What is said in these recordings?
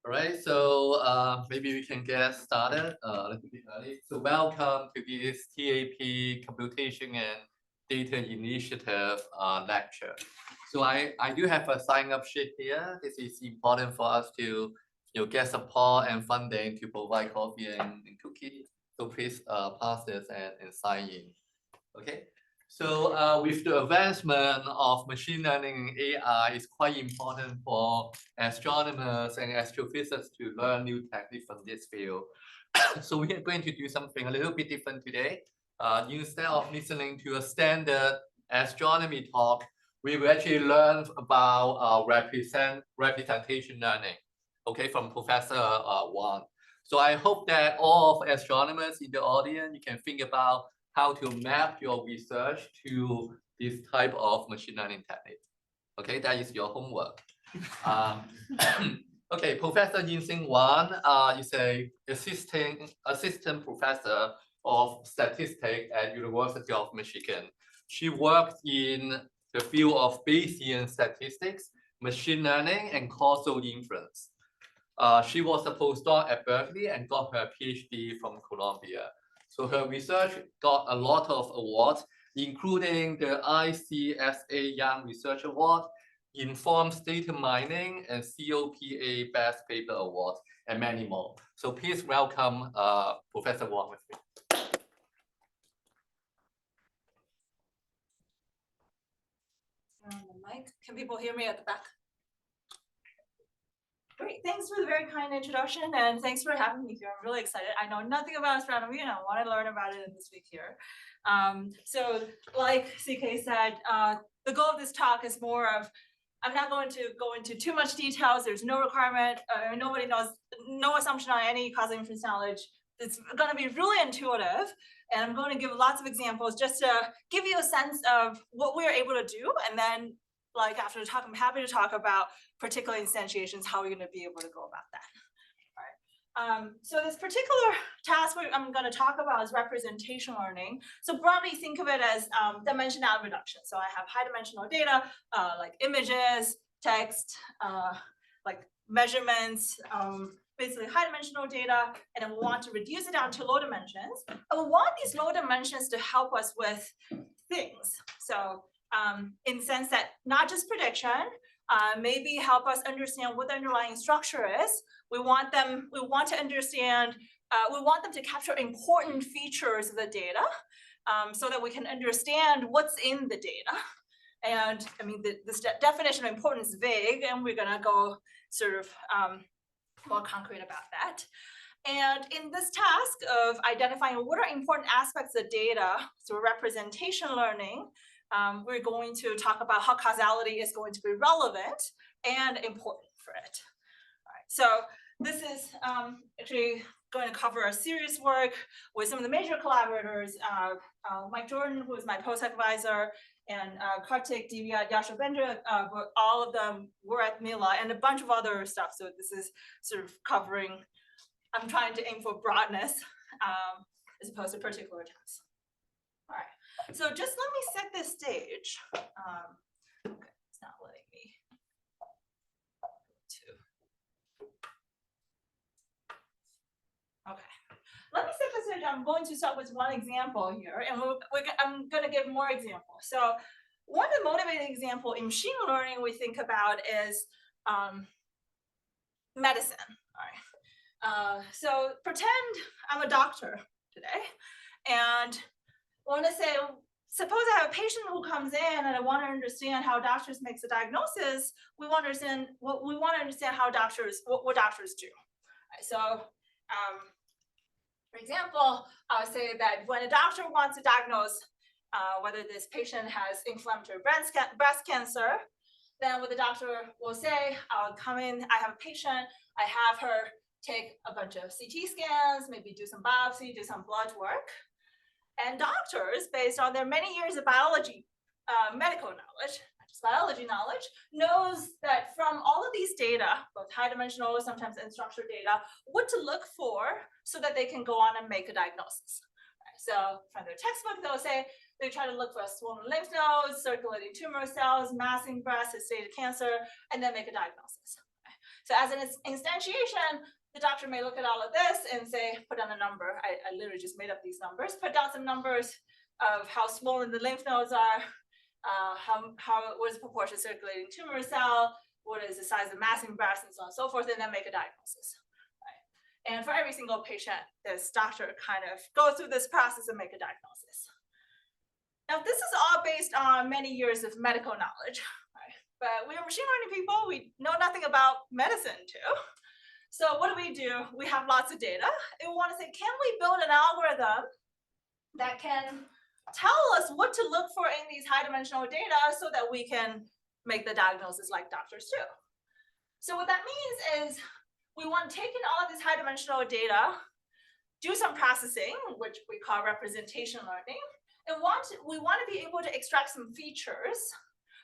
All right, so maybe we can get started a little bit early. So welcome to this TAP Computation and Data Initiative lecture. So I do have a sign-up sheet here. This is important for us to get support and funding to provide coffee and cookies. So please pass this and sign in. Okay. So with the advancement of machine learning and AI, it's quite important for astronomers and astrophysicists to learn new techniques from this field. So we are going to do something a little bit different today. Instead of listening to a standard astronomy talk, we will actually learn about representation learning, okay, from Professor Wang. So I hope that all of astronomers in the audience, you can think about how to map your research to this type of machine learning technique. Okay, that is your homework. Okay, Professor Yixin Wang is a assistant professor of statistics at University of Michigan. She worked in the field of Bayesian statistics, machine learning, and causal inference. She was a postdoc at Berkeley and got her PhD from Columbia. So her research got a lot of awards, including the ICSA Young Research Award, Informed Data Mining, and COPA Best Paper Awards, and many more. So please welcome Professor Wang with me. The mic. Can people hear me at the back? Great, thanks for the very kind introduction, and thanks for having me here. I'm really excited. I know nothing about astronomy, and I want to learn about it in this week here. So like CK said, the goal of this talk is more of, I'm not going to go into too much details. There's no requirement. Nobody knows, no assumption on any causal inference knowledge. It's going to be really intuitive, and I'm going to give lots of examples just to give you a sense of what we're able to do, and then like after the talk, I'm happy to talk about particular instantiations, how we're going to be able to go about that. All right. So this particular task I'm going to talk about is representation learning. So broadly, think of it as dimensionality reduction. So I have high dimensional data, like images, text, like measurements, basically high dimensional data, and then we want to reduce it down to low dimensions. And we want these low dimensions to help us with things. So in the sense that not just prediction, maybe help us understand what the underlying structure is. We want them to understand, we want them to capture important features of the data so that we can understand what's in the data. And I mean, this definition of importance is vague, and we're gonna go sort of more concrete about that. And in this task of identifying what are important aspects of data, so representation learning, we're going to talk about how causality is going to be relevant and important for it. All right, so this is actually going to cover a serious work with some of the major collaborators, Mike Jordan, who is my postdoc advisor, and Kartik, Divya, Yashovendra, all of them were at Mila, and a bunch of other stuff. So this is sort of covering, I'm trying to aim for broadness as opposed to particular tasks. All right. So just let me set this stage. Okay, it's not letting me. Okay, let me set this stage. I'm going to start with one example here, and I'm going to give more examples. So one of the motivating example in machine learning we think about is medicine. All right. So pretend I'm a doctor today, and I want to say, suppose I have a patient who comes in and I want to understand how doctors make a diagnosis. We want to understand how doctors, what doctors do. Right, so, for example, I would say that when a doctor wants to diagnose whether this patient has inflammatory breast cancer, then what the doctor will say, I'll come in, I have a patient, I have her take a bunch of CT scans, maybe do some biopsy, do some blood work. And doctors, based on their many years of biology, medical knowledge, not just biology knowledge, knows that from all of these data, both high dimensional or sometimes unstructured data, what to look for so that they can go on and make a diagnosis. Right, so from their textbook, they'll say they try to look for swollen lymph nodes, circulating tumor cells, massing breast, stated cancer, and then make a diagnosis. So as an instantiation, the doctor may look at all of this and say, put down a number. I literally just made up these numbers, put down some numbers of how swollen the lymph nodes are, what is the proportion of circulating tumor cell, what is the size of massing breast, and so on and so forth, and then make a diagnosis. Right? And for every single patient, this doctor kind of goes through this process and make a diagnosis. Now, this is all based on many years of medical knowledge, right? But we're machine learning people. We know nothing about medicine too. So what do? We have lots of data, and we want to say, can we build an algorithm that can tell us what to look for in these high-dimensional data so that we can make the diagnosis like doctors do? So what that means is we want to take in all of this high-dimensional data, do some processing, which we call representation learning, and we want to be able to extract some features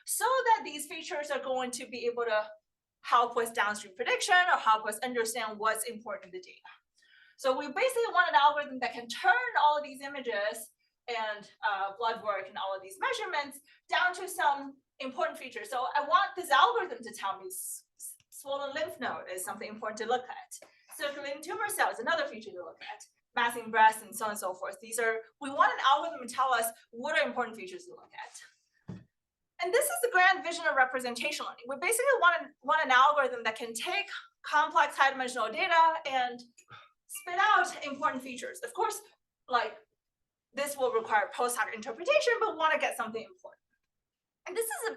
so that these features are going to be able to help with downstream prediction or help us understand what's important in the data. So we basically want an algorithm that can turn all of these images and blood work and all of these measurements down to some important features. So I want this algorithm to tell me swollen lymph node is something important to look at. Circulating tumor cell is another feature to look at. Massing breast and so on and so forth. We want an algorithm to tell us what are important features to look at. And this is the grand vision of representation learning. We basically want an algorithm that can take complex high-dimensional data and spit out important features. Of course, like this will require post hoc interpretation, but we want to get something important. And this is an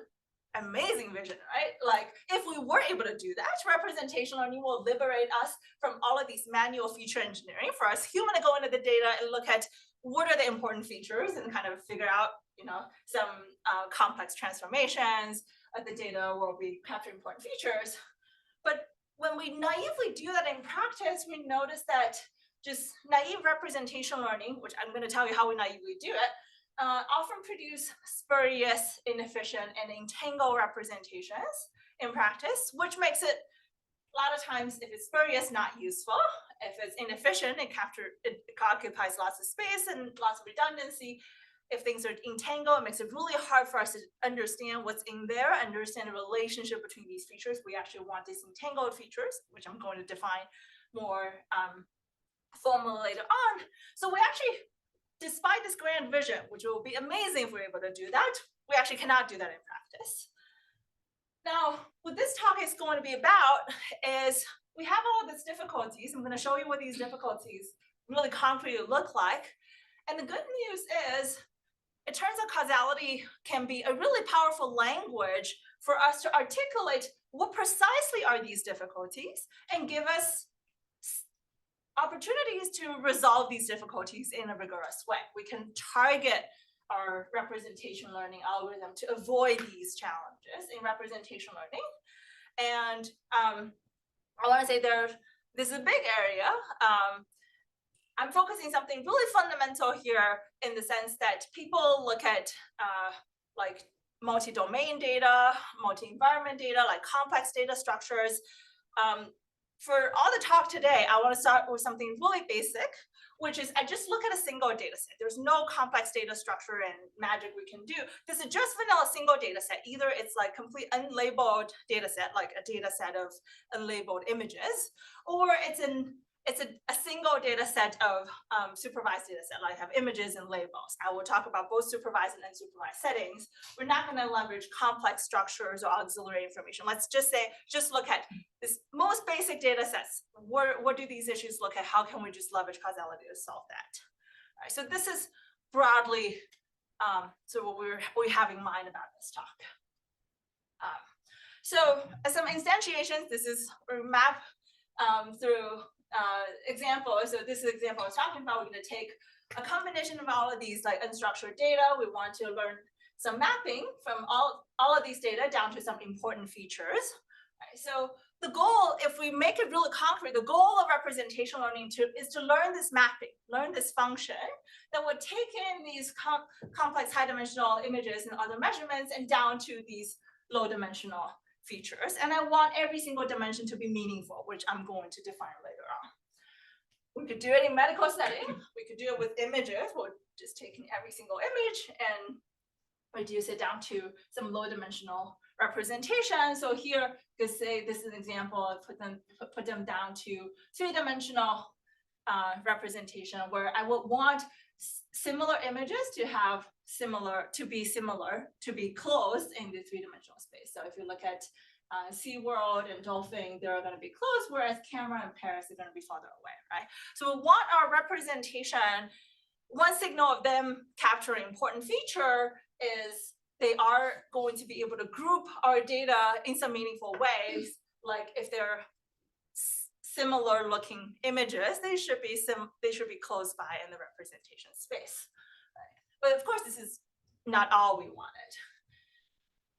amazing vision, right? Like if we were able to do that, representation learning will liberate us from all of these manual feature engineering for us human to go into the data and look at what are the important features and kind of figure out, some complex transformations of the data where we capture important features. But when we naively do that in practice, we notice that just naive representation learning, which I'm going to tell you how we naively do it, often produce spurious, inefficient, and entangled representations in practice, which makes it a lot of times, if it's spurious, not useful. If it's inefficient, it occupies lots of space and lots of redundancy. If things are entangled, it makes it really hard for us to understand what's in there, understand the relationship between these features. We actually want disentangled features, which I'm going to define more formally later on. So we actually, despite this grand vision, which will be amazing if we're able to do that, we actually cannot do that in practice. Now, what this talk is going to be about is we have all of these difficulties. I'm going to show you what these difficulties really concretely look like. And the good news is it turns out causality can be a really powerful language for us to articulate what precisely are these difficulties and give us opportunities to resolve these difficulties in a rigorous way. We can target our representation learning algorithm to avoid these challenges in representation learning. And I want to say this is a big area. I'm focusing something really fundamental here in the sense that people look at like multi-domain data, multi-environment data, like complex data structures. For all the talk today, I want to start with something really basic, which is I just look at a single data set. There's no complex data structure and magic we can do. This is just vanilla single data set. Either it's like complete unlabeled data set, like a data set of unlabeled images, or it's a single data set of supervised data set, like have images and labels. I will talk about both supervised and unsupervised settings. We're not going to leverage complex structures or auxiliary information. Let's just say, just look at this most basic data sets. What do these issues look at? How can we just leverage causality to solve that? All right, so this is broadly what we have in mind about this talk. So as some instantiations, this is a map through example. So this is the example I was talking about. We're going to take a combination of all of these like unstructured data. We want to learn some mapping from all of these data down to some important features. Right, so the goal, if we make it really concrete, the goal of representation learning is to learn this mapping, learn this function that would take in these complex high-dimensional images and other measurements and down to these low-dimensional features. And I want every single dimension to be meaningful, which I'm going to define later on. We could do it in medical setting. We could do it with images. We're just taking every single image and reduce it down to some low-dimensional representation. So here, you could say this is an example. Put them down to three-dimensional representation where I would want similar images to be closed in the three-dimensional space. So if you look at SeaWorld and dolphin, they're going to be close, whereas camera and Paris are going to be farther away, right? So we want our representation. One signal of them capturing important feature is they are going to be able to group our data in some meaningful ways. Like if they're similar looking images, they should be close by in the representation space. Right? But of course, this is not all we wanted.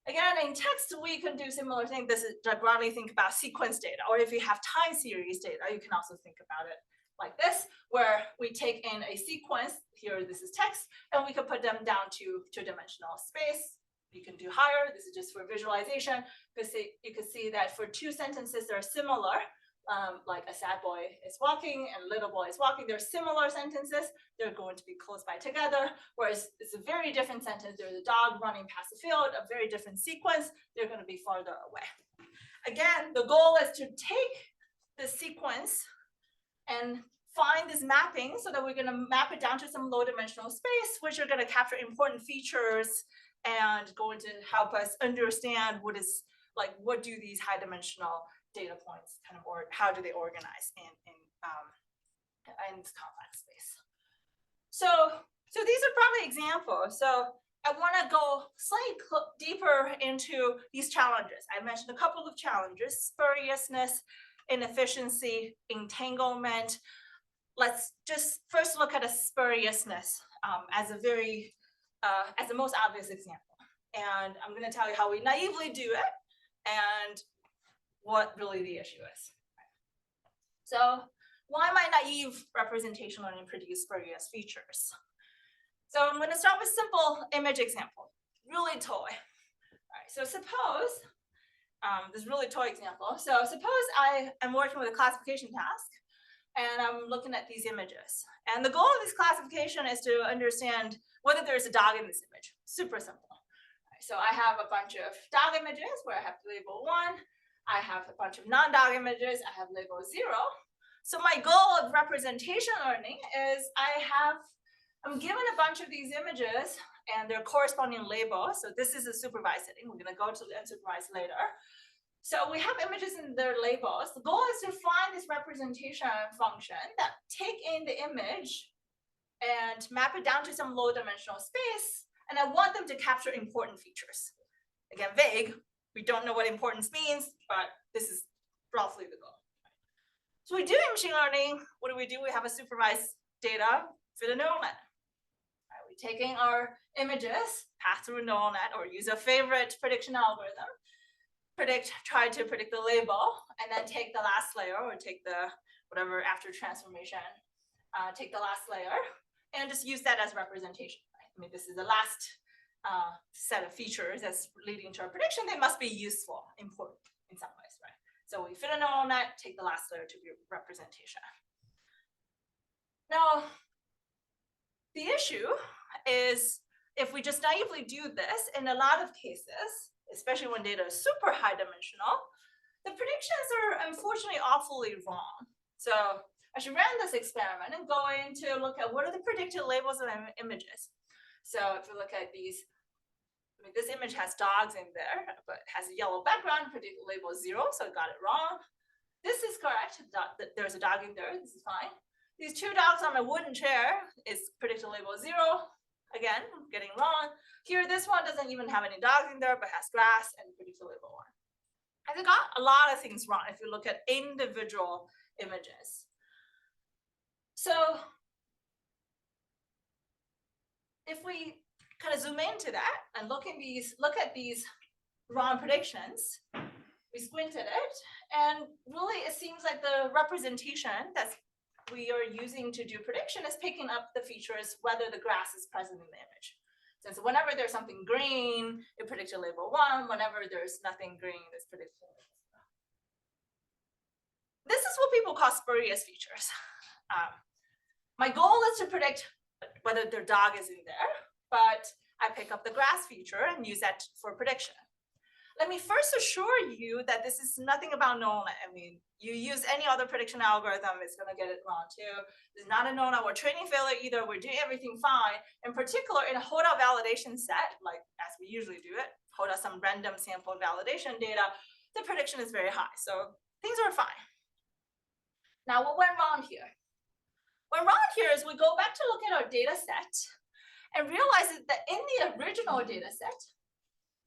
Again, in text, we can do similar things. This is broadly think about sequence data, or if you have time series data, you can also think about it like this, where we take in a sequence, here this is text, and we can put them down to two-dimensional space. You can do higher, this is just for visualization. You can see that for two sentences that are similar, like a sad boy is walking and little boy is walking, they're similar sentences, they're going to be close by together, whereas it's a very different sentence, there's a dog running past the field, a very different sequence, they're going to be farther away. Again, the goal is to take the sequence and find this mapping so that we're going to map it down to some low dimensional space, which are going to capture important features and going to help us understand what do these high dimensional data points kind of, or how do they organize in this complex space. So these are probably examples. So I want to go slightly deeper into these challenges. I mentioned a couple of challenges: spuriousness, inefficiency, entanglement. Let's just first look at a spuriousness as the most obvious example. And I'm going to tell you how we naively do it and what really the issue is. So why might naive representation learning produce spurious features? So I'm going to start with simple image example, really toy. All right, so suppose this really toy example. So suppose I am working with a classification task and I'm looking at these images. And the goal of this classification is to understand whether there's a dog in this image. Super simple. Right, so I have a bunch of dog images where I have label 1. I have a bunch of non-dog images. I have label 0. So my goal of representation learning is I'm given a bunch of these images and their corresponding labels. So this is a supervised setting. We're going to go to the unsupervised later. So we have images in their labels. The goal is to find this representation function that take in the image and map it down to some low dimensional space. And I want them to capture important features. Again, vague. We don't know what importance means, but this is roughly the goal. So we do in machine learning. What do? We have a supervised data for the neural net. Right, we take in our images, pass through a neural net, or use a favorite prediction algorithm. Try to predict the label, and then take the last layer, or take the whatever after transformation, take the last layer, and just use that as representation. Right? I mean, this is the last set of features that's leading to our prediction. They must be useful, important in some ways, right? So we fit a neural net, take the last layer to be representation. Now, the issue is if we just naively do this, in a lot of cases, especially when data is super high dimensional, the predictions are unfortunately awfully wrong. So I should run this experiment and go in to look at what are the predicted labels of images. So if we look at these, I mean, this image has dogs in there, but has a yellow background, predicted label 0, so I got it wrong. This is correct, there's a dog in there, this is fine. These 2 dogs on a wooden chair is predicted label 0. Again, I'm getting wrong. Here, this one doesn't even have any dogs in there, but has grass and predicted label 1. And I got a lot of things wrong if you look at individual images. So if we kind of zoom into that and look at these wrong predictions, we squinted it, and really it seems like the representation that we are using to do prediction is picking up the features whether the grass is present in the image. Since whenever there's something green, it predicted label 1. Whenever there's nothing green, it's predicted label 0. This is what people call spurious features. My goal is to predict whether their dog is in there, but I pick up the grass feature and use that for prediction. let me first assure you that this is nothing about neural net. I mean, you use any other prediction algorithm, it's going to get it wrong too. This is not a neural net or training failure either. We're doing everything fine. In particular, in a holdout validation set, like as we usually do it, hold out some random sample validation data, the prediction is very high. So things are fine. Now, what went wrong here? What went wrong here is we go back to look at our data set and realize that in the original data set,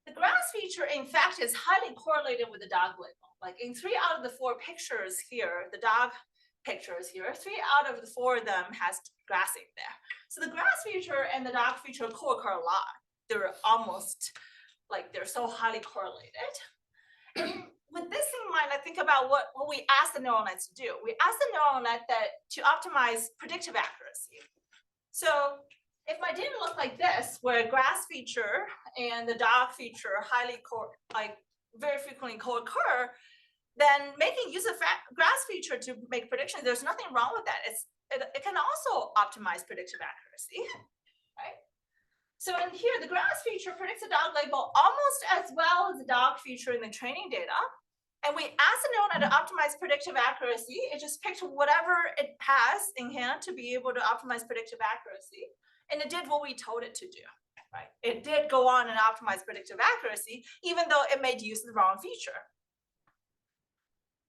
the grass feature, in fact, is highly correlated with the dog label. Like in 3 out of the 4 pictures here, the dog pictures here, 3 out of the 4 of them has grassing there. So the grass feature and the dog feature co-occur a lot. They're almost like they're so highly correlated. And with this in mind, I think about what we asked the neural nets to do. We asked the neural net to optimize predictive accuracy. So if my data looked like this, where grass feature and the dog feature very frequently co-occur, then making use of grass feature to make predictions, there's nothing wrong with that. It can also optimize predictive accuracy, right? So in here, the grass feature predicts the dog label almost as well as the dog feature in the training data. And we asked the neural net to optimize predictive accuracy. It just picked whatever it has in hand to be able to optimize predictive accuracy. And it did what we told it to do, right? It did go on and optimize predictive accuracy, even though it made use of the wrong feature.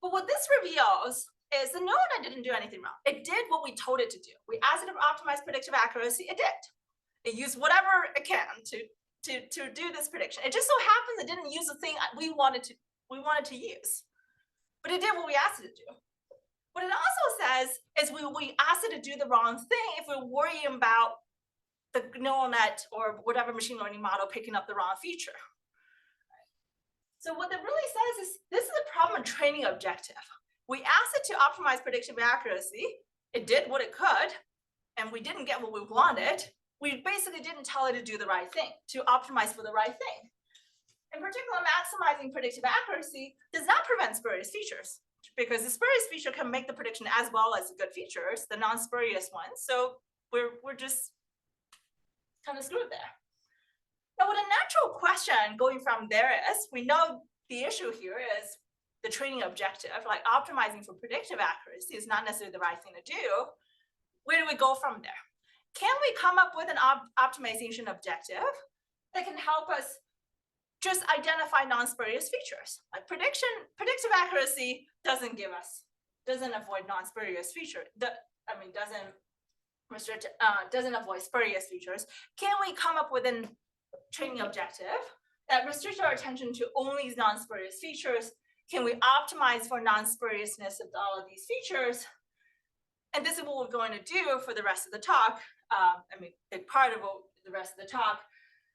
But what this reveals is the neural net didn't do anything wrong. It did what we told it to do. We asked it to optimize predictive accuracy. It did. It used whatever it can to do this prediction. It just so happens it didn't use the thing we wanted to use. But it did what we asked it to do. What it also says is we asked it to do the wrong thing if we're worrying about the neural net or whatever machine learning model picking up the wrong feature. So what that really says is this is a problem of training objective. We asked it to optimize predictive accuracy. It did what it could, and we didn't get what we wanted. We basically didn't tell it to do the right thing, to optimize for the right thing. In particular, maximizing predictive accuracy does not prevent spurious features, because the spurious feature can make the prediction as well as the good features, the non-spurious ones. So we're just kind of screwed there. Now, what a natural question going from there is, we know the issue here is the training objective, like optimizing for predictive accuracy is not necessarily the right thing to do. Where do we go from there? Can we come up with an optimization objective that can help us just identify non-spurious features? Like predictive accuracy doesn't avoid non-spurious feature. Doesn't avoid spurious features. Can we come up with a training objective that restricts our attention to only non-spurious features? Can we optimize for non-spuriousness of all of these features? And this is what we're going to do for the rest of the talk. Big part of the rest of the talk.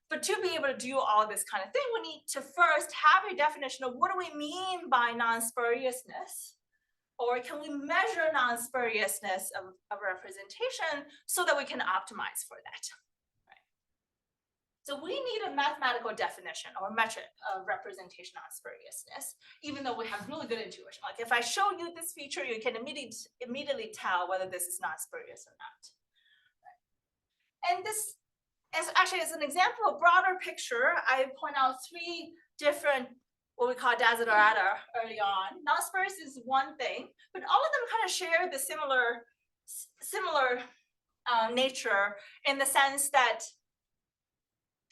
But to be able to do all of this kind of thing, we need to first have a definition of what do we mean by non-spuriousness? Or can we measure non-spuriousness of representation so that we can optimize for that? Right. So we need a mathematical definition or metric of representation non-spuriousness, even though we have really good intuition. Like if I show you this feature, you can immediately tell whether this is non-spurious or not. Right. And this is actually as an example of a broader picture, I point out 3 different what we call desiderata early on. Non-spurious is one thing, but all of them kind of share the similar nature in the sense that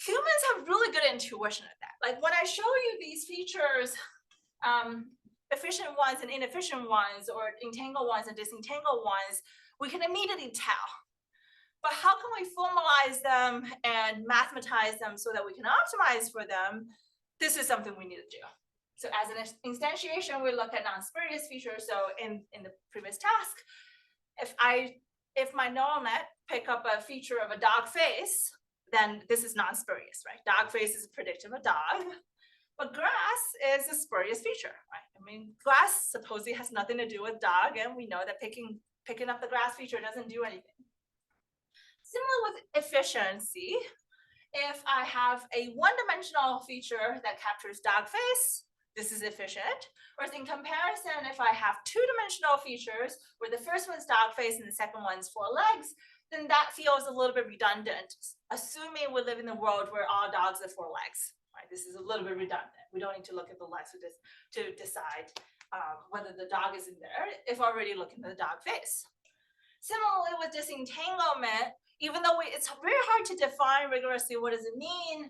humans have really good intuition at that. Like when I show you these features, efficient ones and inefficient ones, or entangled ones and disentangled ones, we can immediately tell. But how can we formalize them and mathematize them so that we can optimize for them? This is something we need to do. So as an instantiation, we look at non-spurious features. So in the previous task, if my neural net pick up a feature of a dog face, then this is non-spurious, right? Dog face is predictive of dog, but grass is a spurious feature, right? Grass supposedly has nothing to do with dog, and we know that picking up the grass feature doesn't do anything. Similar with efficiency, if I have a one-dimensional feature that captures dog face, this is efficient. Whereas in comparison, if I have 2-dimensional features where the first one's dog face and the second one's 4 legs, then that feels a little bit redundant, assuming we live in a world where all dogs have 4 legs. right? This is a little bit redundant. We don't need to look at the legs to decide whether the dog is in there if we're already looking at the dog face. Similarly with disentanglement, even though it's very hard to define rigorously what does it mean,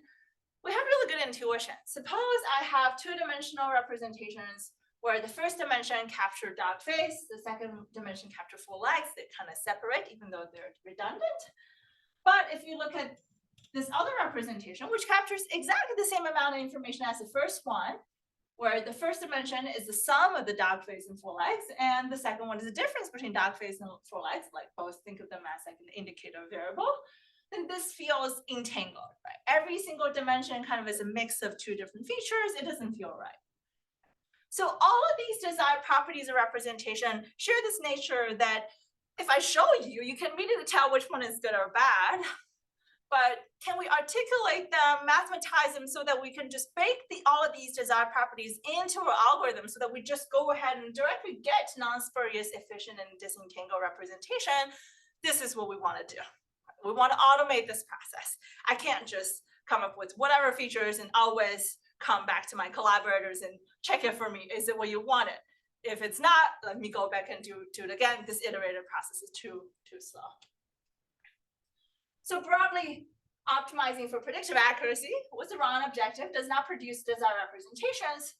we have really good intuition. Suppose I have two-dimensional representations where the first dimension capture dog face, the second dimension capture full legs. They kind of separate even though they're redundant. But if you look at this other representation, which captures exactly the same amount of information as the first one, where the first dimension is the sum of the dog face and full legs, and the second one is the difference between dog face and full legs, like both think of them as like an indicator variable, then this feels entangled, right? Every single dimension kind of is a mix of two different features. It doesn't feel right. So all of these desired properties of representation share this nature that if I show you, you can immediately tell which one is good or bad. But can we articulate them, mathematize them so that we can just bake all of these desired properties into our algorithm so that we just go ahead and directly get non-spurious, efficient, and disentangled representation? This is what we want to do. We want to automate this process. I can't just come up with whatever features and always come back to my collaborators and check it for me. Is it what you wanted? If it's not, let me go back and do it again. This iterative process is too slow. So broadly, optimizing for predictive accuracy was the wrong objective, does not produce desired representations.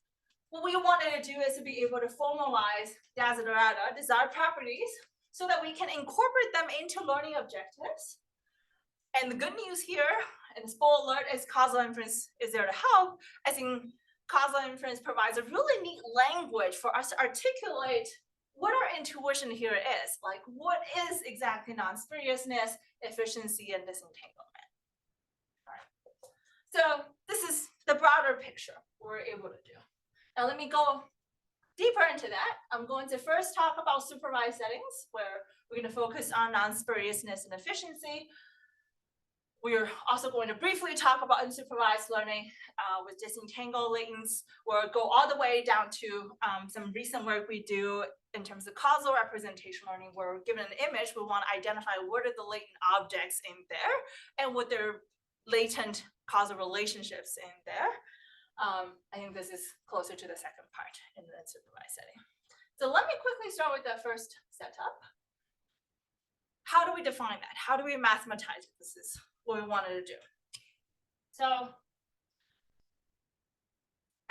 What we wanted to do is to be able to formalize desiderata, desired properties, so that we can incorporate them into learning objectives. And the good news here, and spoiler alert, is causal inference is there to help. I think causal inference provides a really neat language for us to articulate what our intuition here is. Like, what is exactly non-spuriousness, efficiency, and disentanglement? All right. So this is the broader picture we're able to do. Now let me go deeper into that. I'm going to first talk about supervised settings, where we're going to focus on non-spuriousness and efficiency. We're also going to briefly talk about unsupervised learning with disentangled latents. We'll go all the way down to some recent work we do in terms of causal representation learning, where we're given an image, we want to identify what are the latent objects in there and what their latent causal relationships in there. I think this is closer to the second part in the unsupervised setting. So let me quickly start with the first setup. How do we define that? How do we mathematize it? This is what we wanted to do. So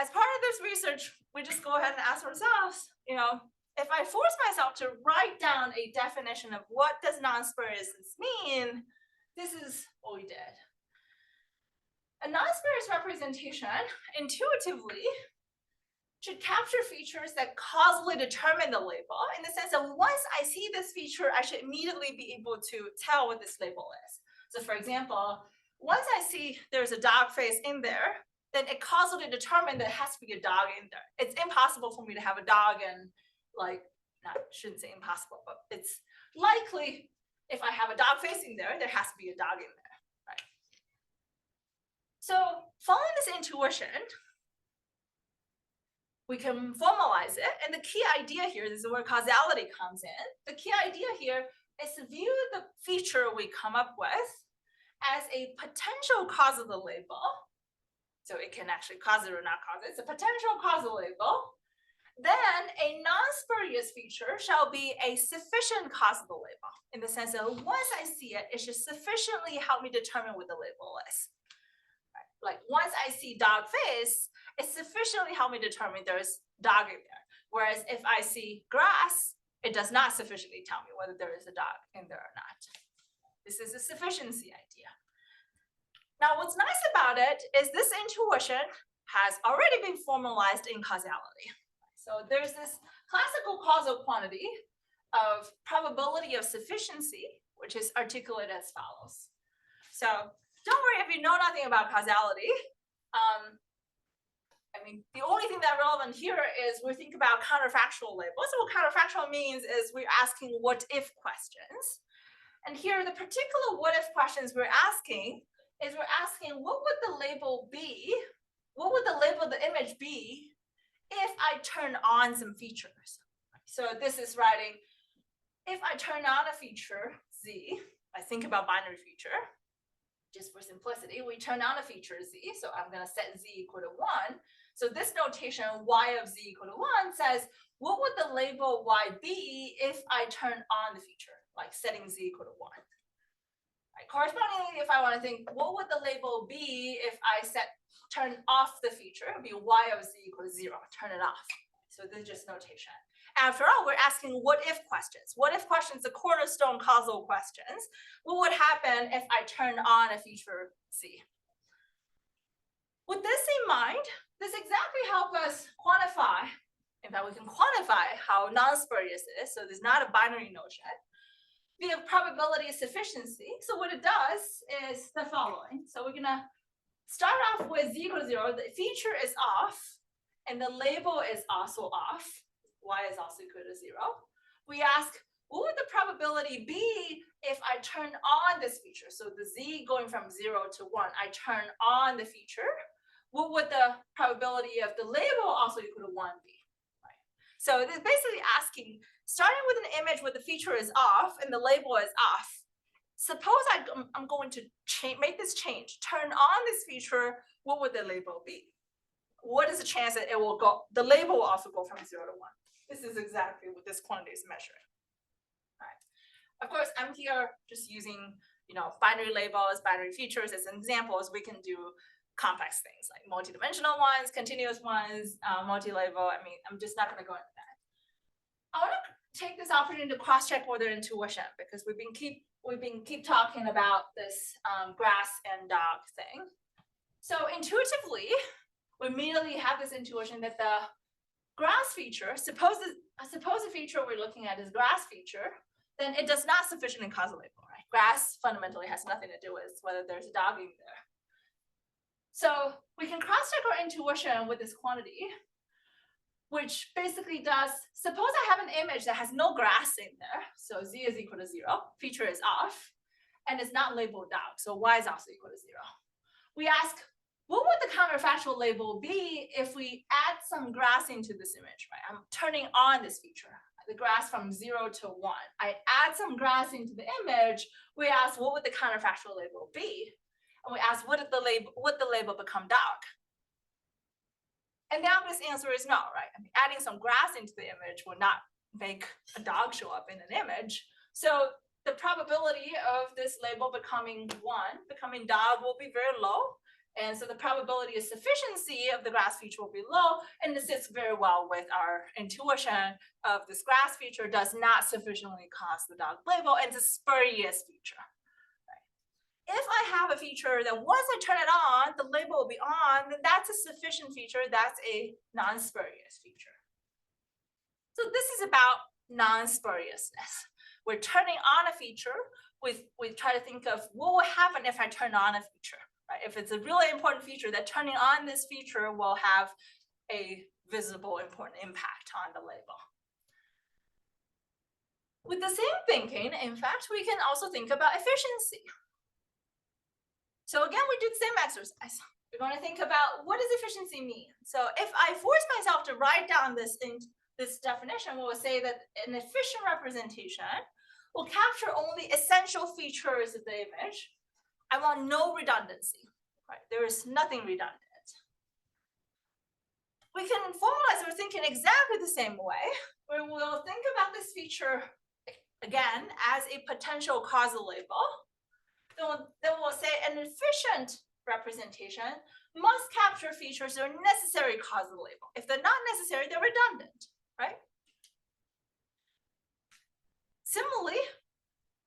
as part of this research, we just go ahead and ask ourselves, if I force myself to write down a definition of what does non-spuriousness mean, this is what we did. A non-spurious representation intuitively should capture features that causally determine the label, in the sense that once I see this feature, I should immediately be able to tell what this label is. So for example, once I see there's a dog face in there, then it causally determined that it has to be a dog in there. It's impossible for me to have a dog and I shouldn't say impossible, but it's likely if I have a dog face in there, there has to be a dog in there, right? So following this intuition, we can formalize it. And the key idea here, this is where causality comes in. The key idea here is to view the feature we come up with as a potential cause of the label. So it can actually cause it or not cause it. It's a potential causal label. Then a non-spurious feature shall be a sufficient cause of the label, in the sense that once I see it, it should sufficiently help me determine what the label is. Right? Like once I see dog face, it sufficiently help me determine there's dog in there. Whereas if I see grass, it does not sufficiently tell me whether there is a dog in there or not. This is a sufficiency idea. Now, what's nice about it is this intuition has already been formalized in causality. So there's this classical causal quantity of probability of sufficiency, which is articulated as follows. So don't worry if you know nothing about causality. The only thing that's relevant here is we think about counterfactual labels. So what counterfactual means is we're asking what if questions. And here, the particular what if questions we're asking is we're asking what would the label be? What would the label of the image be if I turn on some features? So this is writing, if I turn on a feature, Z, I think about binary feature, just for simplicity, we turn on a feature z. So I'm going to set z equal to 1. So this notation, y of z equal to 1, says, what would the label y be if I turn on the feature, like setting z equal to 1? Right. Correspondingly, if I want to think, what would the label be if I turn off the feature? It would be y of z equal to 0, turn it off. So this is just notation. After all, we're asking what if questions. What if questions, the cornerstone causal questions. What would happen if I turn on a feature z? With this in mind, this exactly helps us quantify. In fact, we can quantify how non-spurious it is. So there's not a binary notion. We have probability of sufficiency. So what it does is the following. So we're going to start off with z equals 0. The feature is off, and the label is also off. Y is also equal to 0. We ask, what would the probability be if I turn on this feature? So the z going from 0 to 1, I turn on the feature. What would the probability of the label also equal to 1 be? Right. So it's basically asking, starting with an image where the feature is off and the label is off. Suppose I'm going to make this change, turn on this feature, what would the label be? What is the chance that it will go, the label will also go from 0 to 1? This is exactly what this quantity is measuring. Right. Of course, I'm here just using, binary labels, binary features as examples. We can do complex things like multidimensional ones, continuous ones, multi-label. I mean, I'm just not going to go into that. I want to take this opportunity to cross-check with their intuition, because we've been keep talking about this grass and dog thing. So intuitively, we immediately have this intuition that the grass feature, suppose the feature we're looking at is grass feature, then it does not sufficiently causal label, right? Grass fundamentally has nothing to do with whether there's a dog in there. So we can cross-check our intuition with this quantity, which basically does, suppose I have an image that has no grass in there. So z is equal to 0, feature is off, and it's not labeled dog. So y is also equal to 0. We ask, what would the counterfactual label be if we add some grass into this image, right? I'm turning on this feature, the grass from 0 to 1. I add some grass into the image. We ask, what would the counterfactual label be? And we ask, would the label become dog? And the obvious answer is no, right? I mean, adding some grass into the image will not make a dog show up in an image. So the probability of this label becoming dog will be very low. And so the probability of sufficiency of the grass feature will be low, and this sits very well with our intuition of this grass feature does not sufficiently cause the dog label, and it's a spurious feature. Right? If I have a feature that once I turn it on, the label will be on, then that's a sufficient feature, that's a non-spurious feature. So this is about non-spuriousness. We're turning on a feature, we try to think of what will happen if I turn on a feature. Right? If it's a really important feature, that turning on this feature will have a visible important impact on the label. With the same thinking, in fact, we can also think about efficiency. So again, we do the same exercise. We're going to think about what does efficiency mean? So if I force myself to write down this definition, we will say that an efficient representation will capture only essential features of the image. I want no redundancy, right? There is nothing redundant. We can formalize our thinking exactly the same way, where we'll think about this feature again as a potential causal label. Then we'll say an efficient representation must capture features that are necessary causal label. If they're not necessary, they're redundant, right? Similarly,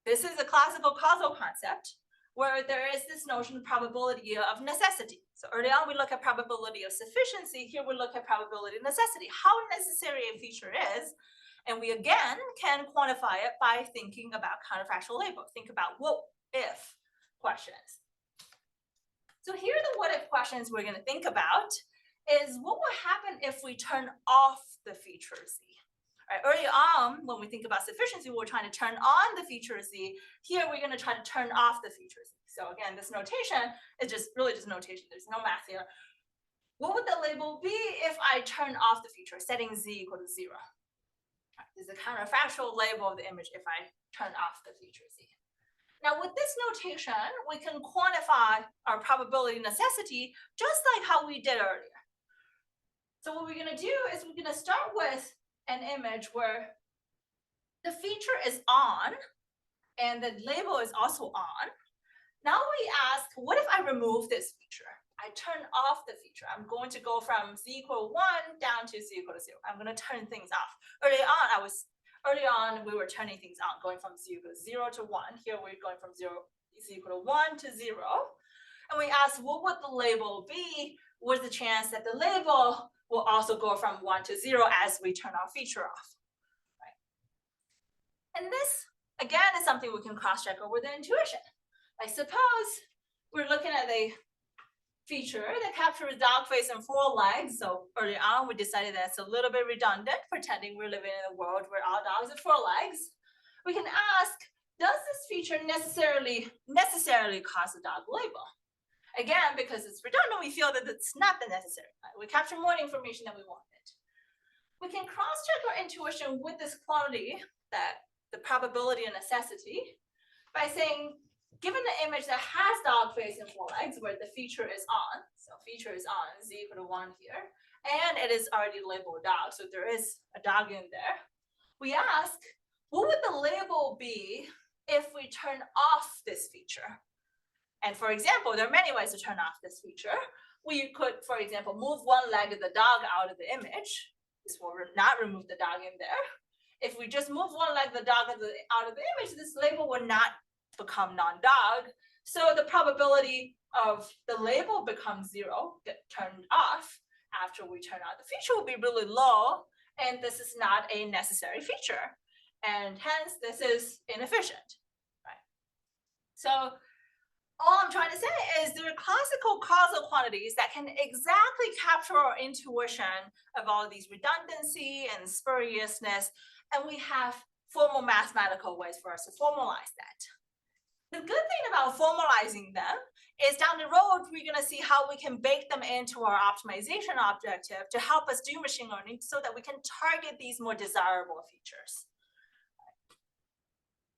this is a classical causal concept, where there is this notion of probability of necessity. So early on, we look at probability of sufficiency. Here we look at probability of necessity, how necessary a feature is. And we again can quantify it by thinking about counterfactual label. Think about what if questions. So here are the what if questions we're going to think about is what will happen if we turn off the feature Z? Right, early on, when we think about sufficiency, we're trying to turn on the feature Z. Here, we're going to try to turn off the feature Z. So again, this notation is really just notation. There's no math here. What would the label be if I turn off the feature, setting Z equal to 0? Right, this is a counterfactual label of the image if I turn off the feature Z. Now with this notation, we can quantify our probability necessity just like how we did earlier. So what we're going to do is we're going to start with an image where the feature is on and the label is also on. Now we ask, what if I remove this feature? I turn off the feature. I'm going to go from z equal 1 down to z equal to 0. I'm going to turn things off. Early on, we were turning things on, going from z equal to 0 to 1. Here we're going from z equal to 1 to 0. And we ask, what would the label be? What's the chance that the label will also go from 1 to 0 as we turn our feature off? Right? And this, again, is something we can cross-check over the intuition. I suppose we're looking at a feature that captures dog face and 4 legs. So early on, we decided that's a little bit redundant, pretending we're living in a world where all dogs have 4 legs. We can ask, does this feature necessarily cause a dog label? Again, because it's redundant, we feel that it's not the necessary. We capture more information than we wanted. We can cross-check our intuition with this quantity, that the probability and necessity, by saying, given the image that has dog face and 4 legs, where the feature is on, so feature is on, z equal to 1 here, and it is already labeled dog, so there is a dog in there, we ask, what would the label be if we turn off this feature? And for example, there are many ways to turn off this feature. We could, for example, move one leg of the dog out of the image. This will not remove the dog in there. If we just move one leg of the dog out of the image, this label will not become non-dog. So the probability of the label becomes 0, get turned off after we turn on the feature will be really low, and this is not a necessary feature. And hence, this is inefficient, right? So all I'm trying to say is there are classical causal quantities that can exactly capture our intuition of all of these redundancy and spuriousness, and we have formal mathematical ways for us to formalize that. The good thing about formalizing them is down the road, we're going to see how we can bake them into our optimization objective to help us do machine learning so that we can target these more desirable features.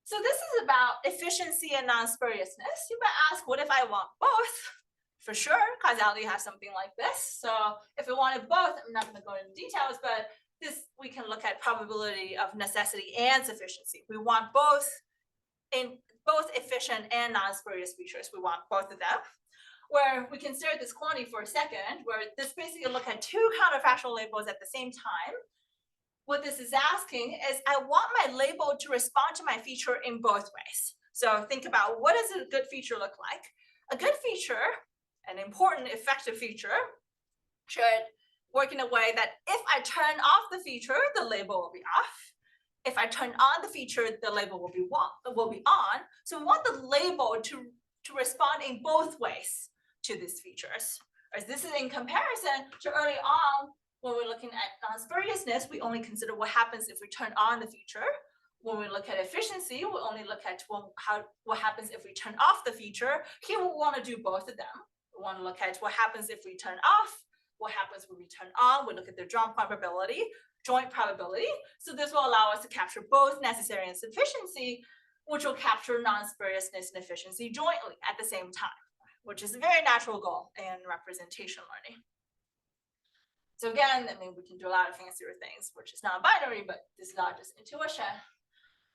So this is about efficiency and non-spuriousness. You might ask, what if I want both? For sure, causality has something like this. So if we wanted both, I'm not going to go into details, but this we can look at probability of necessity and sufficiency. We want both efficient and non-spurious features. We want both of them. Where we consider this quantity for a second, where this basically look at 2 counterfactual labels at the same time. What this is asking is, I want my label to respond to my feature in both ways. So think about, what does a good feature look like? A good feature, an important effective feature, should work in a way that if I turn off the feature, the label will be off. If I turn on the feature, the label will be on. So we want the label to respond in both ways to these features. As this is in comparison to early on, when we're looking at non-spuriousness, we only consider what happens if we turn on the feature. When we look at efficiency, we only look at what happens if we turn off the feature. Here we want to do both of them. We want to look at what happens if we turn off, what happens when we turn on. We look at the joint probability. So this will allow us to capture both necessary and sufficiency, which will capture non-spuriousness and efficiency jointly at the same time, which is a very natural goal in representation learning. So again, I mean, we can do a lot of fancier things, which is not binary, but this is not just intuition.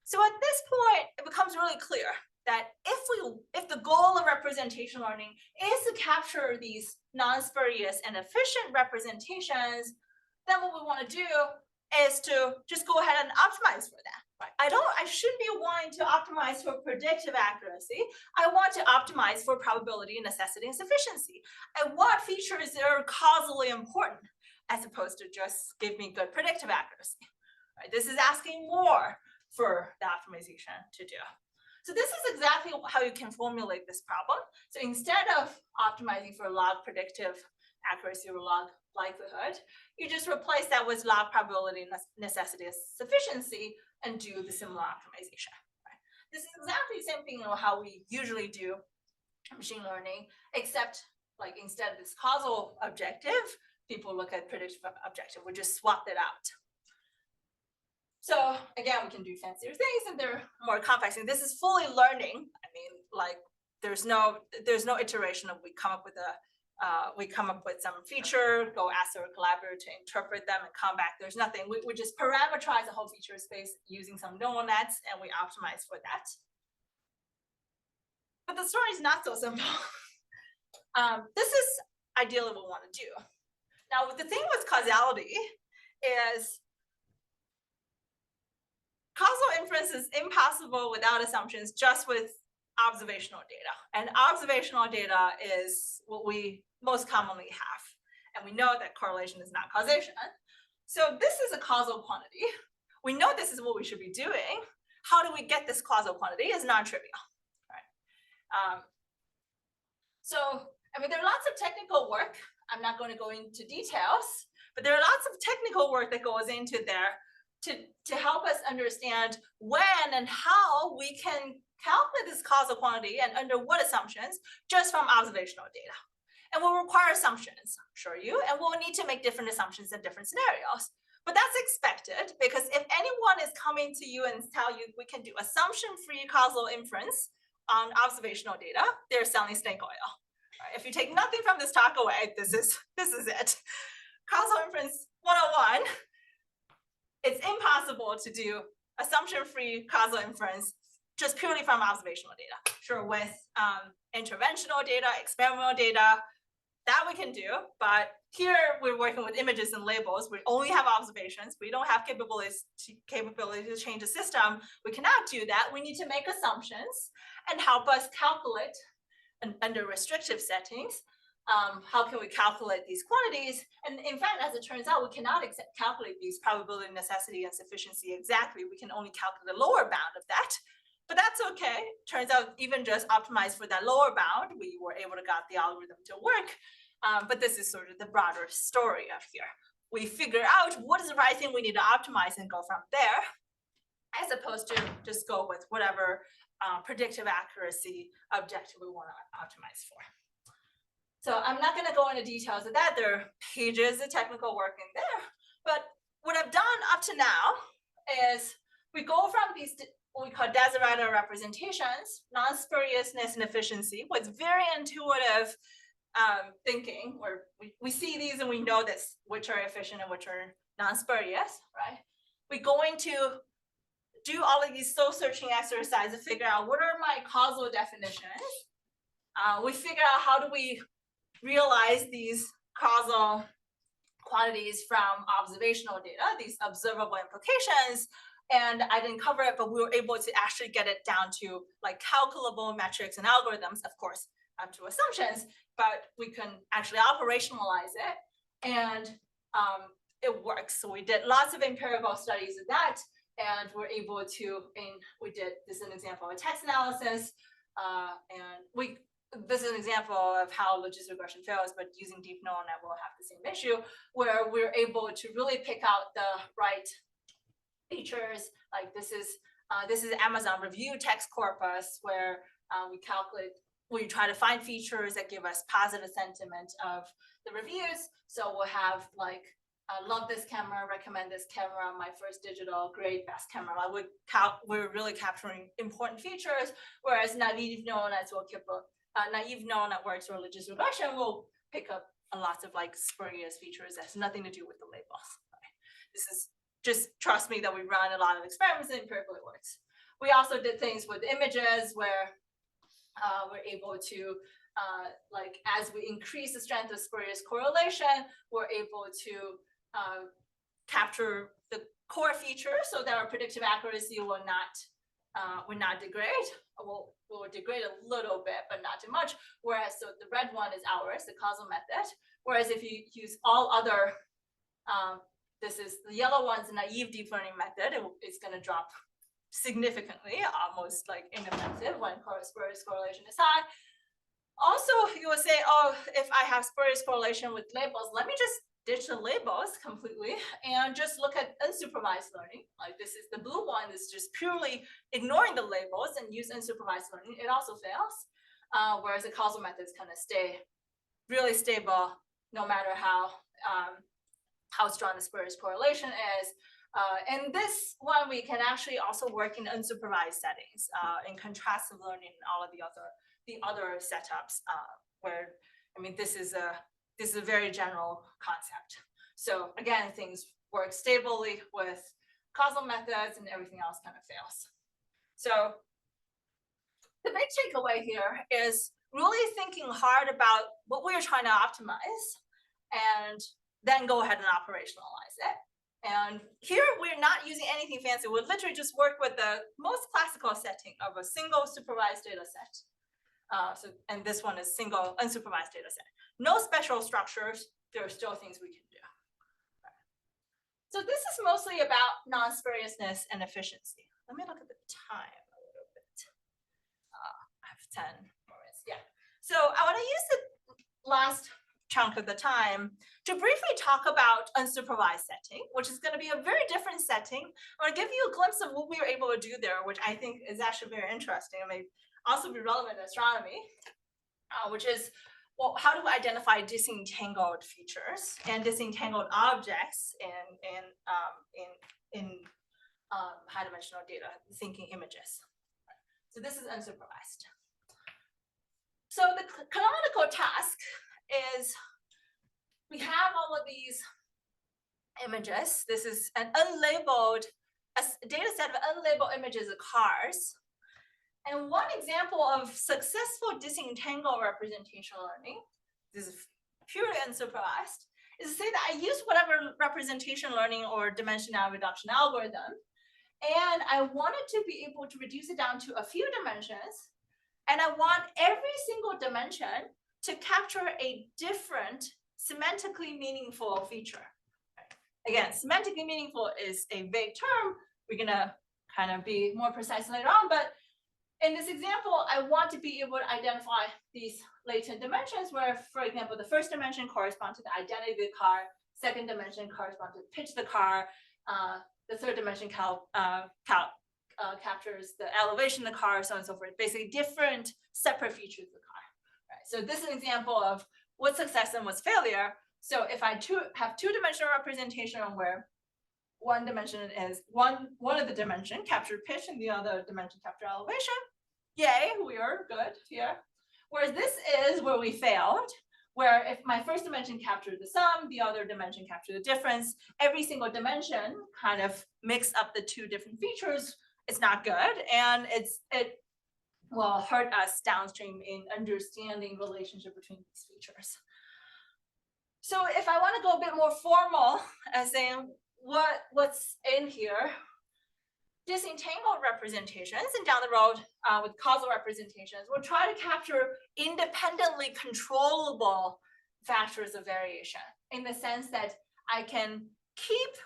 So at this point, it becomes really clear that if the goal of representation learning is to capture these non-spurious and efficient representations, then what we want to do is to just go ahead and optimize for that. Right? I shouldn't be wanting to optimize for predictive accuracy. I want to optimize for probability, necessity, and sufficiency. And what features are causally important, as opposed to just give me good predictive accuracy. Right? This is asking more for the optimization to do. So this is exactly how you can formulate this problem. So instead of optimizing for log predictive accuracy or log likelihood, you just replace that with log probability, necessity, and sufficiency, and do the similar optimization. Right? This is exactly the same thing, how we usually do machine learning, except like instead of this causal objective, people look at predictive objective. We just swapped it out. So again, we can do fancier things and they're more complex. And this is fully learning. I mean, like there's no iteration of we come up with some feature, go ask our collaborator to interpret them and come back. There's nothing. We just parameterize the whole feature space using some neural nets and we optimize for that. But the story is not so simple. This is ideally what we want to do. Now, the thing with causality is causal inference is impossible without assumptions, just with observational data. And observational data is what we most commonly have. And we know that correlation is not causation. So this is a causal quantity. We know this is what we should be doing. How do we get this causal quantity is non-trivial, right? So, I mean, there are lots of technical work. I'm not going to go into details, but there are lots of technical work that goes into there to help us understand when and how we can calculate this causal quantity and under what assumptions just from observational data. And we'll require assumptions, I'm sure you, and we'll need to make different assumptions in different scenarios. But that's expected because if anyone is coming to you and tell you we can do assumption-free causal inference on observational data, they're selling snake oil. Right? If you take nothing from this talk away, this is it. Causal inference 101. It's impossible to do assumption-free causal inference just purely from observational data. Sure, with interventional data, experimental data, that we can do, but here we're working with images and labels. We only have observations. We don't have capability to change the system. We cannot do that. We need to make assumptions and help us calculate under restrictive settings. How can we calculate these quantities? And in fact, as it turns out, we cannot calculate these probability, necessity, and sufficiency exactly. We can only calculate the lower bound of that. But that's okay. Turns out even just optimized for that lower bound, we were able to get the algorithm to work. But this is sort of the broader story of here. We figure out what is the right thing we need to optimize and go from there, as opposed to just go with whatever predictive accuracy objective we want to optimize for. So I'm not going to go into details of that. There are pages of technical work in there. But what I've done up to now is we go from these what we call desiderata representations, non-spuriousness and efficiency, what's very intuitive thinking, where we see these and we know this, which are efficient and which are non-spurious, right? We're going to do all of these soul-searching exercises to figure out what are my causal definitions. We figure out how do we realize these causal quantities from observational data, these observable implications. And I didn't cover it, but we were able to actually get it down to like calculable metrics and algorithms, of course, up to assumptions, but we can actually operationalize it, and it works. So we did lots of empirical studies of that, and we're able to, this is an example of a text analysis, this is an example of how logistic regression fails, but using deep neural net will have the same issue, where we're able to really pick out the right features. Like this is Amazon review text corpus, where we try to find features that give us positive sentiment of the reviews. So we'll have like, love this camera, recommend this camera, my first digital, great, best camera. We're really capturing important features, whereas naive neural networks or logistic regression will pick up lots of like spurious features that has nothing to do with the labels. Right? This is just trust me that we run a lot of experiments and empirically it works. We also did things with images where we're able to, like as we increase the strength of spurious correlation, we're able to capture the core features so that our predictive accuracy will not degrade. Will degrade a little bit, but not too much. Whereas, so the red one is ours, the causal method. Whereas if you use all other, this is the yellow one's naive deep learning method, it's going to drop significantly, almost like ineffective when spurious correlation is high. Also, you will say, oh, if I have spurious correlation with labels, let me just ditch the labels completely and just look at unsupervised learning. Like this is the blue one is just purely ignoring the labels and use unsupervised learning. It also fails, whereas the causal methods kind of stay really stable no matter how strong the spurious correlation is. And this one, we can actually also work in unsupervised settings, in contrastive learning and all of the other setups, where, I mean, this is a very general concept. So again, things work stably with causal methods and everything else kind of fails. So the big takeaway here is really thinking hard about what we're trying to optimize and then go ahead and operationalize it. And here we're not using anything fancy. We'll literally just work with the most classical setting of a single supervised data set. And this one is single unsupervised data set. No special structures. There are still things we can do. So this is mostly about non-spuriousness and efficiency. Let me look at the time a little bit. I have 10 more minutes. Yeah. So I want to use the last chunk of the time to briefly talk about unsupervised setting, which is going to be a very different setting. I want to give you a glimpse of what we were able to do there, which I think is actually very interesting and may also be relevant in astronomy, which is, well, how do we identify disentangled features and disentangled objects in high-dimensional data, thinking images? So this is unsupervised. So the canonical task is we have all of these images. This is an unlabeled, a data set of unlabeled images of cars. And one example of successful disentangled representation learning, this is purely unsupervised, is to say that I use whatever representation learning or dimensional reduction algorithm, and I wanted to be able to reduce it down to a few dimensions, and I want every single dimension to capture a different semantically meaningful feature. Again, semantically meaningful is a vague term. We're gonna kind of be more precise later on, but in this example, I want to be able to identify these latent dimensions where, for example, the first dimension corresponds to the identity of the car, second dimension corresponds to the pitch of the car, the third dimension captures the elevation of the car, so on and so forth. Basically, different separate features of the car. Right? So this is an example of what's success and what's failure. So if I have two-dimensional representation where one dimension is one of the dimension captured pitch and the other dimension captured elevation, yay, we are good here. Whereas this is where we failed, where if my first dimension captured the sum, the other dimension captured the difference, every single dimension kind of mix up the two different features. It's not good, and it will hurt us downstream in understanding the relationship between these features. So if I want to go a bit more formal as saying what's in here, disentangled representations, and down the road with causal representations, we'll try to capture independently controllable factors of variation in the sense that I can keep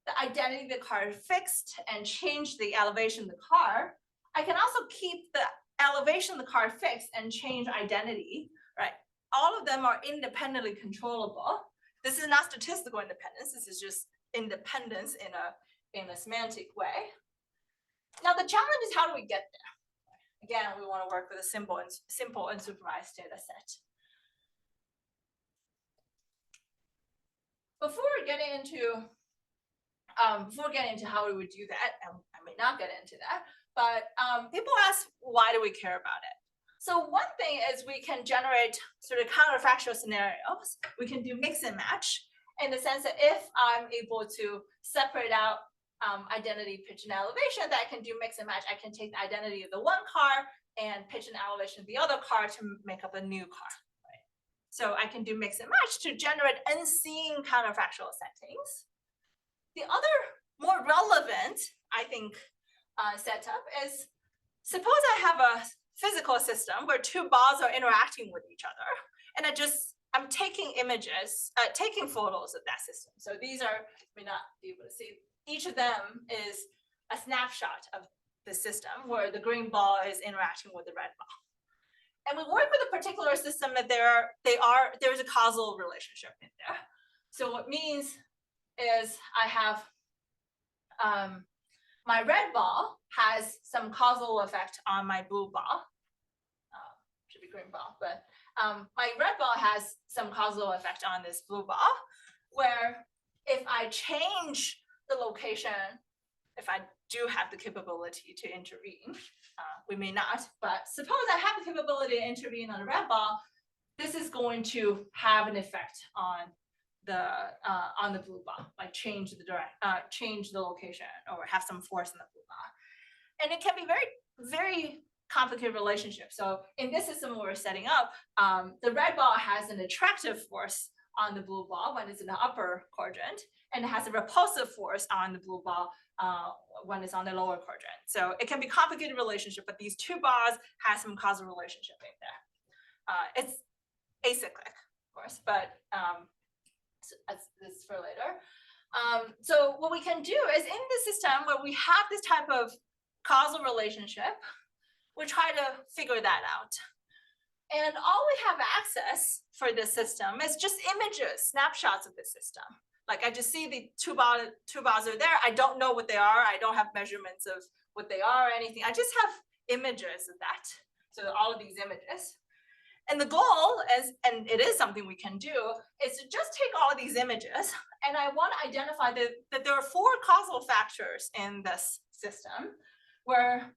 the identity of the car fixed and change the elevation of the car. I can also keep the elevation of the car fixed and change identity, right? All of them are independently controllable. This is not statistical independence. This is just independence in a semantic way. Now the challenge is, how do we get there? Again, we want to work with a simple unsupervised data set. Before getting into how we would do that, and I may not get into that, but people ask, why do we care about it? So one thing is we can generate sort of counterfactual scenarios. We can do mix and match in the sense that if I'm able to separate out identity, pitch, and elevation, that I can do mix and match. I can take the identity of the one car and pitch and elevation of the other car to make up a new car. Right? So I can do mix and match to generate unseen counterfactual settings. The other more relevant, I think, setup is, suppose I have a physical system where two balls are interacting with each other, and I'm taking images, taking photos of that system. So these are, you may not be able to see, each of them is a snapshot of the system where the green ball is interacting with the red ball. And we work with a particular system that there's a causal relationship in there. So what it means is I have my red ball has some causal effect on my blue ball. Should be green ball, but my red ball has some causal effect on this blue ball, where if I change the location, if I do have the capability to intervene, we may not, but suppose I have the capability to intervene on a red ball, this is going to have an effect on the blue ball, like change the location or have some force in the blue ball. And it can be very, very complicated relationship. So in this system we're setting up, the red ball has an attractive force on the blue ball when it's in the upper quadrant, and it has a repulsive force on the blue ball when it's on the lower quadrant. So it can be complicated relationship, but these two balls have some causal relationship in there. It's acyclic, of course, but so this is for later. So what we can do is in the system where we have this type of causal relationship, we try to figure that out. And all we have access for this system is just images, snapshots of the system. Like I just see the two balls are there. I don't know what they are. I don't have measurements of what they are or anything. I just have images of that. So all of these images. And the goal is, and it is something we can do, is to just take all of these images, and I want to identify that there are 4 causal factors in this system, where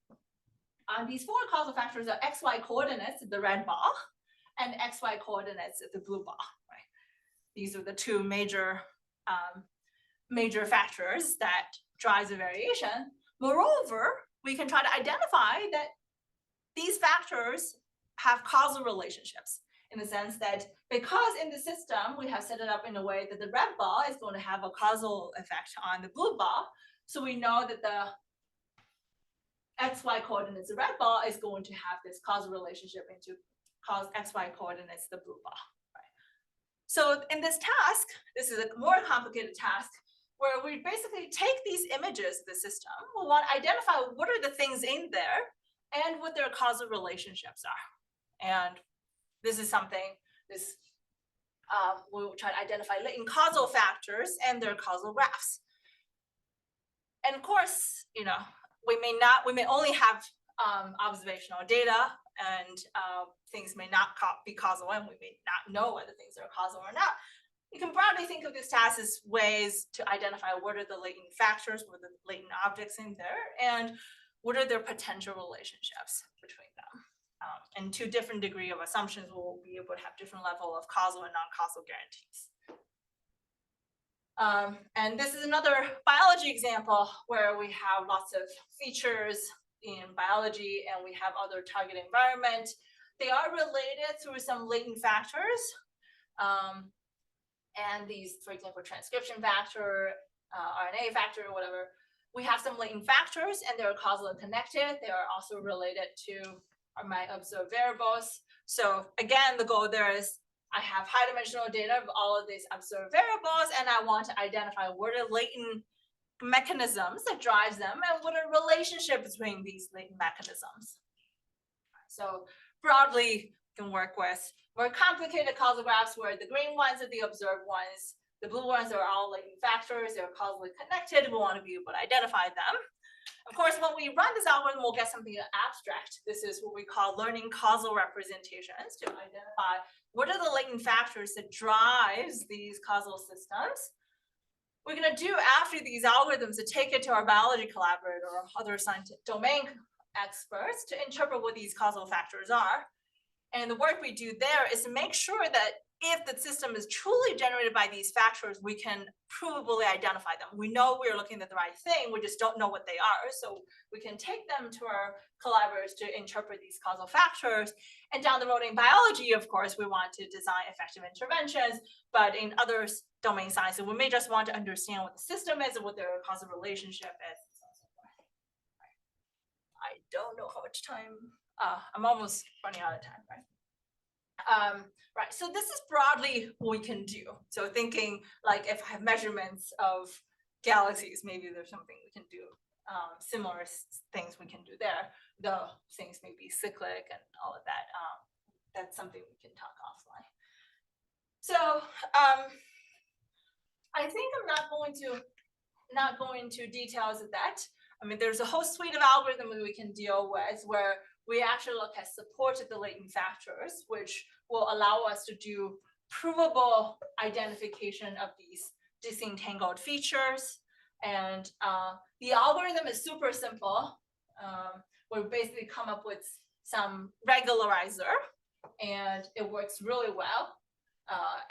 these 4 causal factors are xy coordinates of the red ball and xy coordinates of the blue ball. Right? These are the 2 major factors that drives the variation. Moreover, we can try to identify that these factors have causal relationships in the sense that because in the system we have set it up in a way that the red ball is going to have a causal effect on the blue ball, so we know that the xy coordinates of the red ball is going to have this causal relationship into xy coordinates the blue ball. Right? So in this task, this is a more complicated task where we basically take these images of the system. We want to identify what are the things in there and what their causal relationships are. And this is something, we'll try to identify latent causal factors and their causal graphs. And of course, we may only have observational data, and things may not be causal, and we may not know whether things are causal or not. You can broadly think of this task as ways to identify what are the latent factors, what are the latent objects in there, and what are their potential relationships between them. And to different degree of assumptions, we'll be able to have different level of causal and non-causal guarantees. And this is another biology example where we have lots of features in biology and we have other target environment. They are related through some latent factors. And these, for example, transcription factor, RNA factor, or whatever, we have some latent factors and they're causal and connected. They are also related to my observed variables. So again, the goal there is I have high dimensional data of all of these observed variables, and I want to identify what are latent mechanisms that drives them and what are relationships between these latent mechanisms. So broadly, you can work with more complicated causal graphs where the green ones are the observed ones, the blue ones are all latent factors, they're causally connected, we want to be able to identify them. Of course, when we run this algorithm, we'll get something abstract. This is what we call learning causal representations to identify what are the latent factors that drives these causal systems. We're going to do after these algorithms to take it to our biology collaborator or other scientific domain experts to interpret what these causal factors are. And the work we do there is to make sure that if the system is truly generated by these factors, we can provably identify them. We know we're looking at the right thing, we just don't know what they are. So we can take them to our collaborators to interpret these causal factors. And down the road in biology, of course, we want to design effective interventions, but in other domain sciences, we may just want to understand what the system is and what their causal relationship is. I don't know how much time, I'm almost running out of time, right? Right, so this is broadly what we can do. So thinking like if I have measurements of galaxies, maybe there's something we can do, similar things we can do there. The things may be cyclic and all of that. That's something we can talk offline. So I think I'm not going to details of that. I mean, there's a whole suite of algorithms we can deal with where we actually look at support of the latent factors, which will allow us to do provable identification of these disentangled features. And the algorithm is super simple. We basically come up with some regularizer, and it works really well.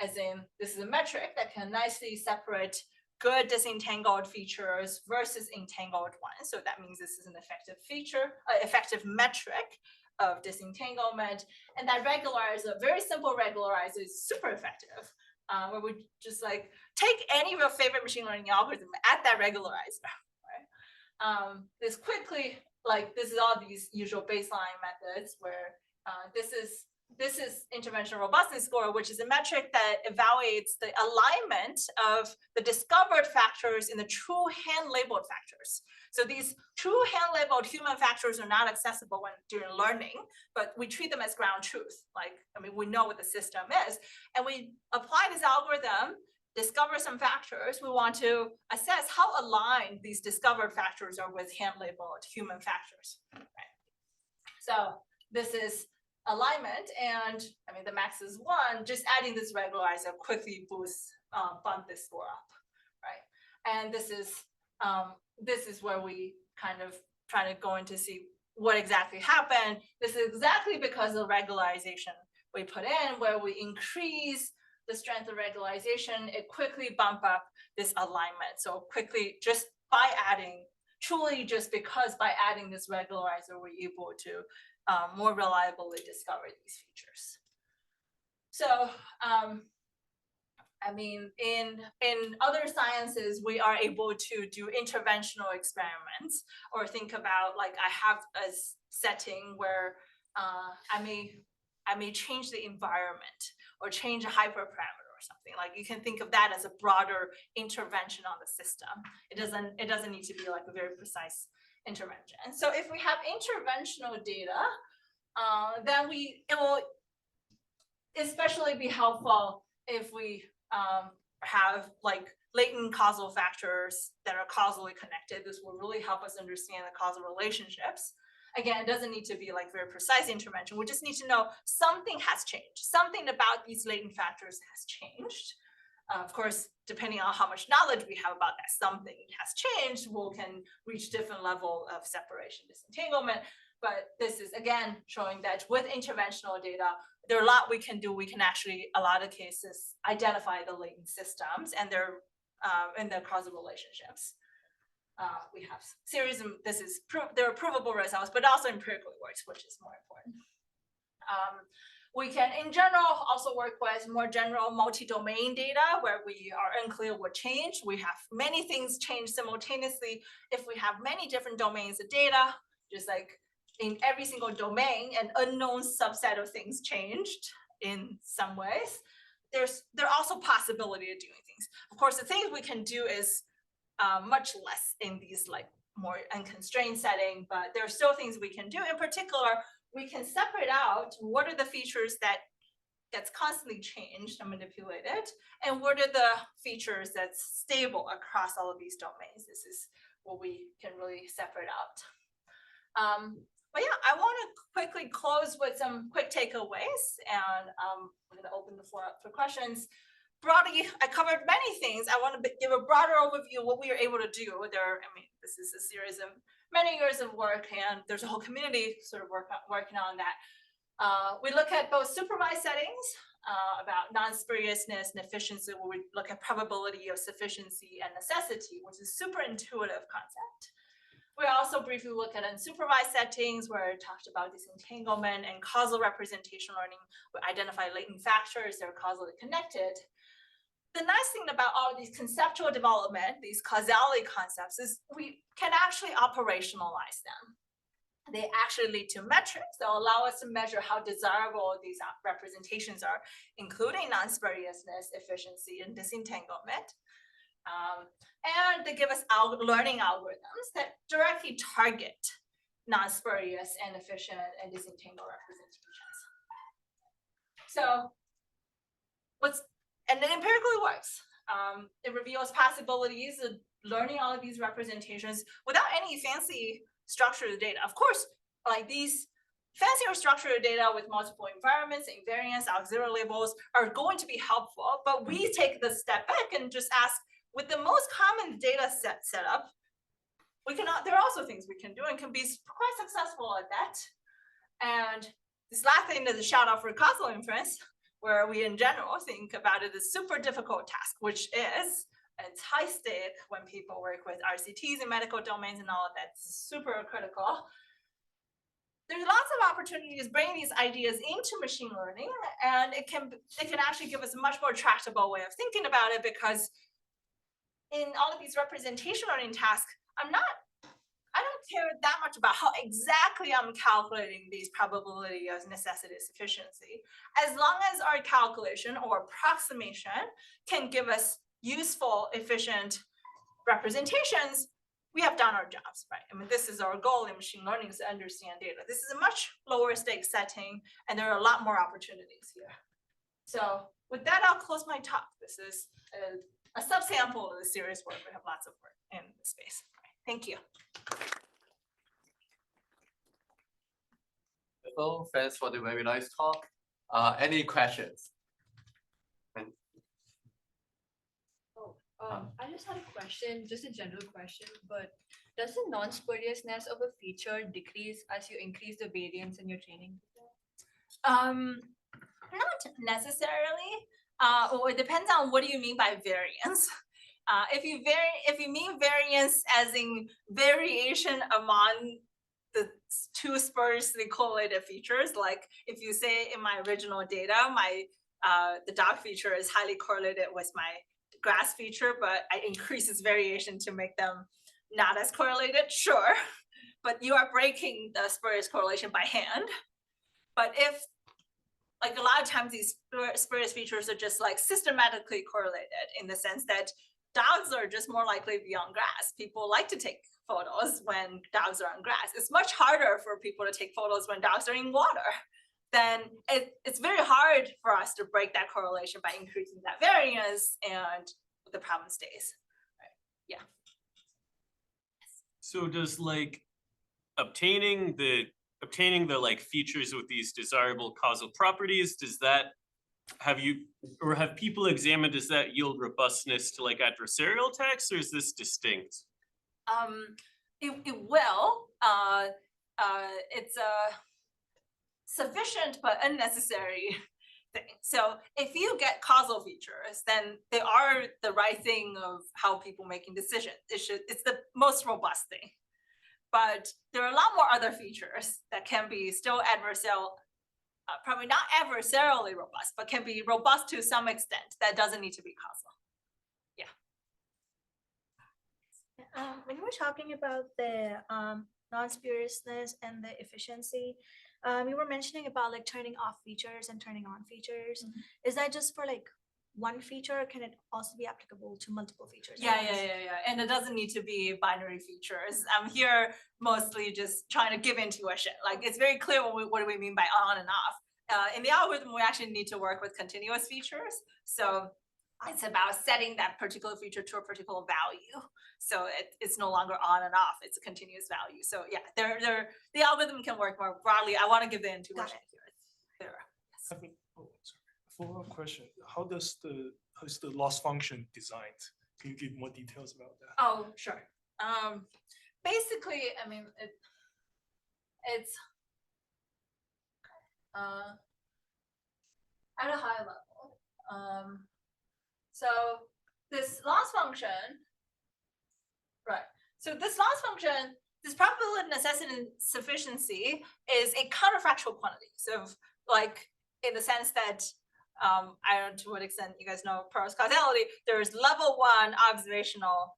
As in, this is a metric that can nicely separate good disentangled features versus entangled ones. So that means this is an effective feature, effective metric of disentanglement. And that regularizer, very simple regularizer, is super effective. Where we just like take any of your favorite machine learning algorithm, add that regularizer, right? This quickly, like this is all these usual baseline methods where this is intervention robustness score, which is a metric that evaluates the alignment of the discovered factors in the true hand-labeled factors. So these true hand-labeled human factors are not accessible when during learning, but we treat them as ground truth. Like, I mean, we know what the system is, and we apply this algorithm, discover some factors. We want to assess how aligned these discovered factors are with hand-labeled human factors. Right? So this is alignment, and I mean the max is 1. Just adding this regularizer quickly boosts, bump this score up, right? And this is where we kind of try to go in to see what exactly happened. This is exactly because of the regularization we put in, where we increase the strength of regularization, it quickly bump up this alignment. So quickly, just by adding, truly just because by adding this regularizer, we're able to more reliably discover these features. So, I mean, in other sciences, we are able to do interventional experiments, or think about like I have a setting where I may change the environment or change a hyperparameter or something. Like you can think of that as a broader intervention on the system. It doesn't need to be like a very precise intervention. So if we have interventional data, then it will especially be helpful if we have like latent causal factors that are causally connected. This will really help us understand the causal relationships. Again, it doesn't need to be like very precise intervention. We just need to know something has changed. Something about these latent factors has changed. Of course, depending on how much knowledge we have about that something has changed, we can reach different level of separation disentanglement. But this is, again, showing that with interventional data, there are a lot we can do. We can actually, a lot of cases, identify the latent systems and their causal relationships. We have series of, there are provable results, but also empirically works, which is more important. We can, in general, also work with more general multi-domain data where we are unclear what changed. We have many things change simultaneously. If we have many different domains of data, just like in every single domain, an unknown subset of things changed in some ways, there are also possibility of doing things. Of course, the things we can do is much less in these like more unconstrained setting, but there are still things we can do. In particular, we can separate out what are the features that gets constantly changed and manipulated, and what are the features that's stable across all of these domains. This is what we can really separate out. But yeah, I want to quickly close with some quick takeaways, and I'm going to open the floor up for questions. Broadly, I covered many things. I want to give a broader overview of what we are able to do. This is a series of many years of work, and there's a whole community sort of working on that. We look at both supervised settings about non-spuriousness and efficiency, where we look at probability of sufficiency and necessity, which is a super intuitive concept. We also briefly look at unsupervised settings, where I talked about disentanglement and causal representation learning. We identify latent factors that are causally connected. The nice thing about all of these conceptual development, these causality concepts, is we can actually operationalize them. They actually lead to metrics that allow us to measure how desirable these representations are, including non-spuriousness, efficiency, and disentanglement. And they give us learning algorithms that directly target non-spurious and efficient and disentangled representations. So and it empirically works. It reveals possibilities of learning all of these representations without any fancy structured data. Of course, like these fancier structured data with multiple environments, invariants, auxiliary labels are going to be helpful, but we take the step back and just ask, with the most common data set setup, there are also things we can do and can be quite successful at that. And this last thing is a shout out for causal inference, where we in general think about it as super difficult task, which is, it's high stake when people work with RCTs in medical domains and all of that, super critical. There's lots of opportunities bringing these ideas into machine learning, and it can actually give us a much more tractable way of thinking about it, because in all of these representation learning tasks, I don't care that much about how exactly I'm calculating these probability of necessity sufficiency. As long as our calculation or approximation can give us useful, efficient representations, we have done our jobs, right? I mean, this is our goal in machine learning, is to understand data. This is a much lower stake setting, and there are a lot more opportunities here. So with that, I'll close my talk. This is a subsample of the serious work. We have lots of work in this space. Thank you. Hello, thanks for the very nice talk. Any questions? I just had a question, just a general question, but does the non-spuriousness of a feature decrease as you increase the variance in your training? Not necessarily. Or it depends on what do you mean by variance. If you mean variance as in variation among the two spuriously correlated features, like if you say in my original data, the dog feature is highly correlated with my grass feature, but I increase its variation to make them not as correlated, sure. But you are breaking the spurious correlation by hand. But if, like a lot of times these spurious features are just like systematically correlated in the sense that dogs are just more likely to be on grass. People like to take photos when dogs are on grass. It's much harder for people to take photos when dogs are in water. Then it's very hard for us to break that correlation by increasing that variance, and the problem stays. Right? Yeah. So does like obtaining the like features with these desirable causal properties, does that have people examined, does that yield robustness to like adversarial attacks, or is this distinct? It will. It's a sufficient but unnecessary thing. So if you get causal features, then they are the right thing of how people making decisions. It's the most robust thing. But there are a lot more other features that can be still adversarial, probably not adversarially robust, but can be robust to some extent that doesn't need to be causal. Yeah. When you were talking about the non-spuriousness and the efficiency, you were mentioning about like turning off features and turning on features. Mm-hmm. Is that just for like one feature, or can it also be applicable to multiple features? Yeah. And it doesn't need to be binary features. I'm here mostly just trying to give intuition. Like it's very clear what do we mean by on and off. In the algorithm, we actually need to work with continuous features. So it's about setting that particular feature to a particular value. So it's no longer on and off, it's a continuous value. So yeah, the algorithm can work more broadly. I want to give the intuition here. I think, follow-up question. How is the loss function designed? Can you give more details about that? Oh, sure. Basically, I mean, it's at a high level. So this loss function, right? So this loss function, this probability of necessity and sufficiency is a counterfactual quantity. So like in the sense that, I don't know to what extent you guys know Peirce's causality, there's level 1 observational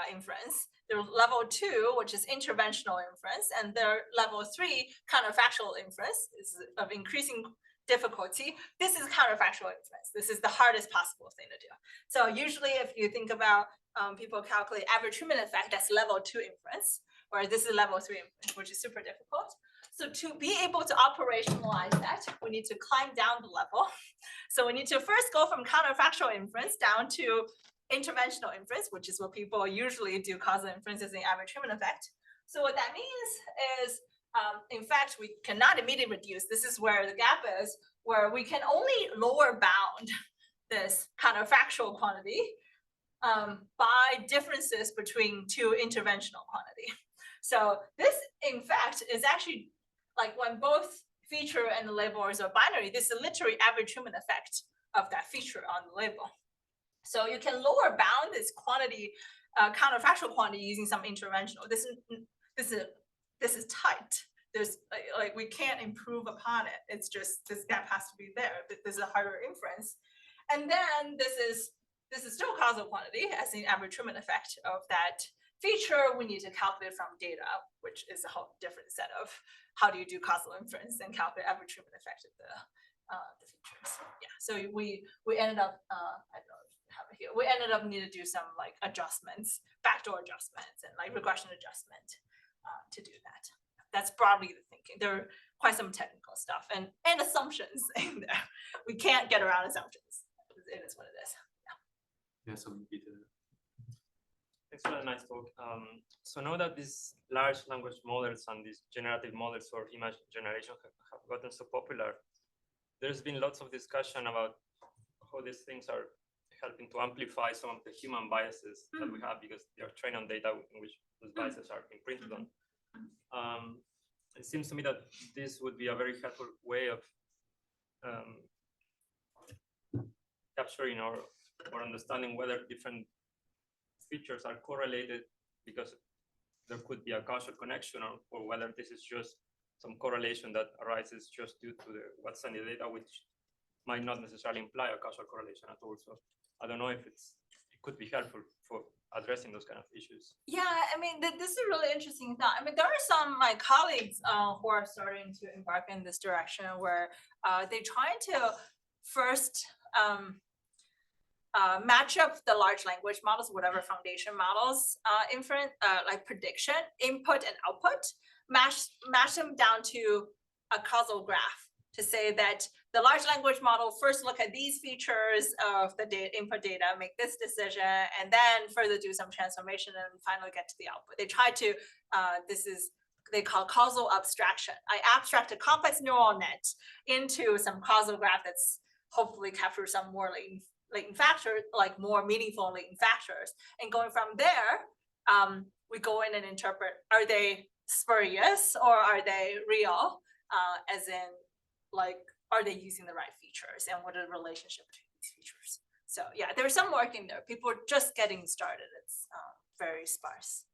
inference. There's level 2, which is interventional inference, and there level 3 counterfactual inference is of increasing difficulty. This is counterfactual inference. This is the hardest possible thing to do. So usually if you think about people calculate average treatment effect, that's level 2 inference, whereas this is level 3 inference, which is super difficult. So to be able to operationalize that, we need to climb down the level. So we need to first go from counterfactual inference down to interventional inference, which is what people usually do causal inferences in average treatment effect. So what that means is, in fact, we cannot immediately reduce. This is where the gap is, where we can only lower bound this counterfactual quantity by differences between two interventional quantity. So this, in fact, is actually like when both feature and the labels are binary, this is literally average Truman effect of that feature on the label. So you can lower bound this quantity, counterfactual quantity using some interventional. This is tight. There's like we can't improve upon it. It's just this gap has to be there. This is a harder inference. And then this is still causal quantity as the average Truman effect of that feature. We need to calculate from data, which is a whole different set of how do you do causal inference and calculate average Truman effect of the features. Yeah. So we ended up I don't know if I have it here. We ended up needing to do some like adjustments, backdoor adjustments, and like regression adjustment to do that. That's broadly the thinking. There are quite some technical stuff and assumptions in there. We can't get around assumptions. It is what it is. Yeah, so maybe Thanks for a nice talk. So now that these large language models and these generative models for image generation have gotten so popular, there's been lots of discussion about how these things are helping to amplify some of the human biases that we have because they are trained on data in which those biases are imprinted on. It seems to me that this would be a very helpful way of capturing or understanding whether different features are correlated because there could be a causal connection, or whether this is just some correlation that arises just due to what's in the data, which might not necessarily imply a causal correlation at all. So I don't know if it could be helpful for addressing those kind of issues. Yeah, I mean, this is a really interesting thought. I mean, there are some my colleagues who are starting to embark in this direction where they try to first match up the large language models, whatever foundation models, inference, like prediction, input and output, match them down to a causal graph to say that the large language model first look at these features of the input data, make this decision, and then further do some transformation and finally get to the output. They try to, they call causal abstraction. I abstract a complex neural net into some causal graph that's hopefully captures some more latent factors, like more meaningful latent factors. And going from there, we go in and interpret, are they spurious or are they real? As in, like, are they using the right features and what is the relationship between these features? So yeah, there's some work in there. People are just getting started. It's very sparse.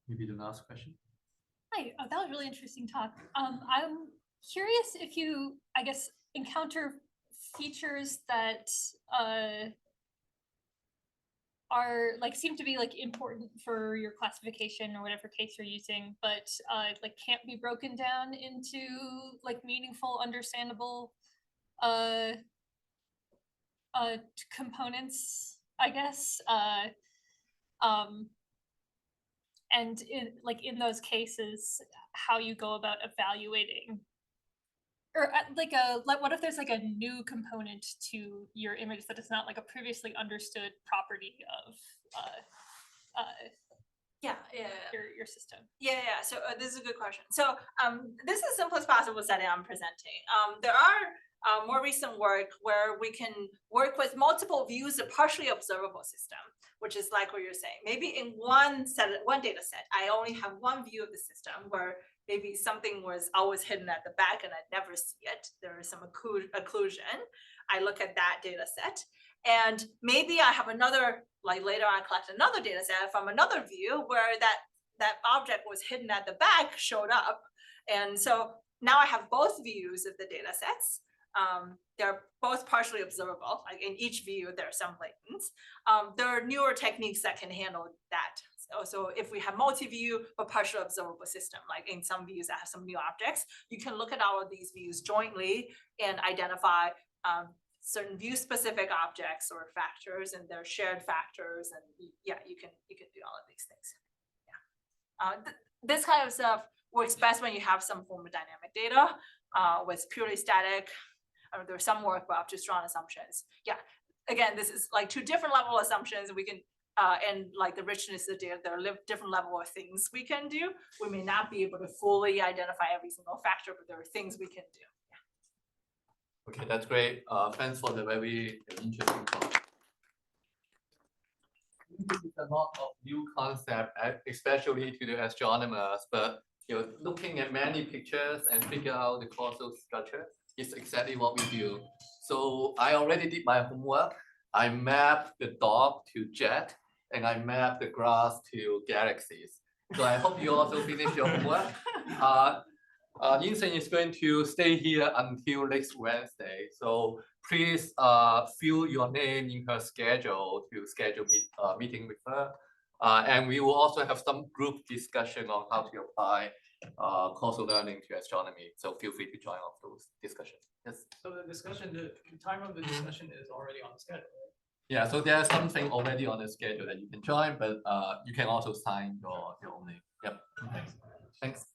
maybe the last question. Hi, that was a really interesting talk. I'm curious if you, I guess, encounter features that are like seem to be like important for your classification or whatever case you're using, but like can't be broken down into like meaningful, understandable components, I guess. And in those cases, how you go about evaluating, or what if there's like a new component to your image that is not like a previously understood property of your system? Yeah. So this is a good question. So this is the simplest possible setting I'm presenting. There are more recent work where we can work with multiple views of partially observable system, which is like what you're saying. Maybe in one data set, I only have one view of the system where maybe something was always hidden at the back and I never see it. There is some occlusion. I look at that data set. And maybe I have another, like later on I collect another data set from another view where that object was hidden at the back showed up. And so now I have both views of the data sets. They're both partially observable. Like in each view, there are some latents. There are newer techniques that can handle that. So if we have multi-view but partially observable system, like in some views that have some new objects, you can look at all of these views jointly and identify certain view-specific objects or factors and their shared factors, and yeah, you can do all of these things. Yeah, this kind of stuff works best when you have some form of dynamic data. With purely static, there's some work about just strong assumptions. Yeah, again, this is like two different level assumptions. We can and like the richness of data, there are different level of things we can do. We may not be able to fully identify every single factor, but there are things we can do. Okay, that's great. Thanks for the very interesting talk. this is a lot of new concept, especially to the astronomers, but looking at many pictures and figure out the causal structure is exactly what we do. So I already did my homework. I mapped the dog to jet, and I mapped the grass to galaxies. So I hope you also finish your homework. Yixin is going to stay here until next Wednesday. So please fill your name in her schedule to schedule meeting with her. And we will also have some group discussion on how to apply causal learning to astronomy. So feel free to join all those discussions. Yes. So the discussion, the time of the discussion is already on the schedule, right? Yeah, so there's something already on the schedule that you can join, but you can also sign your own name. Yep. Thanks. Thanks.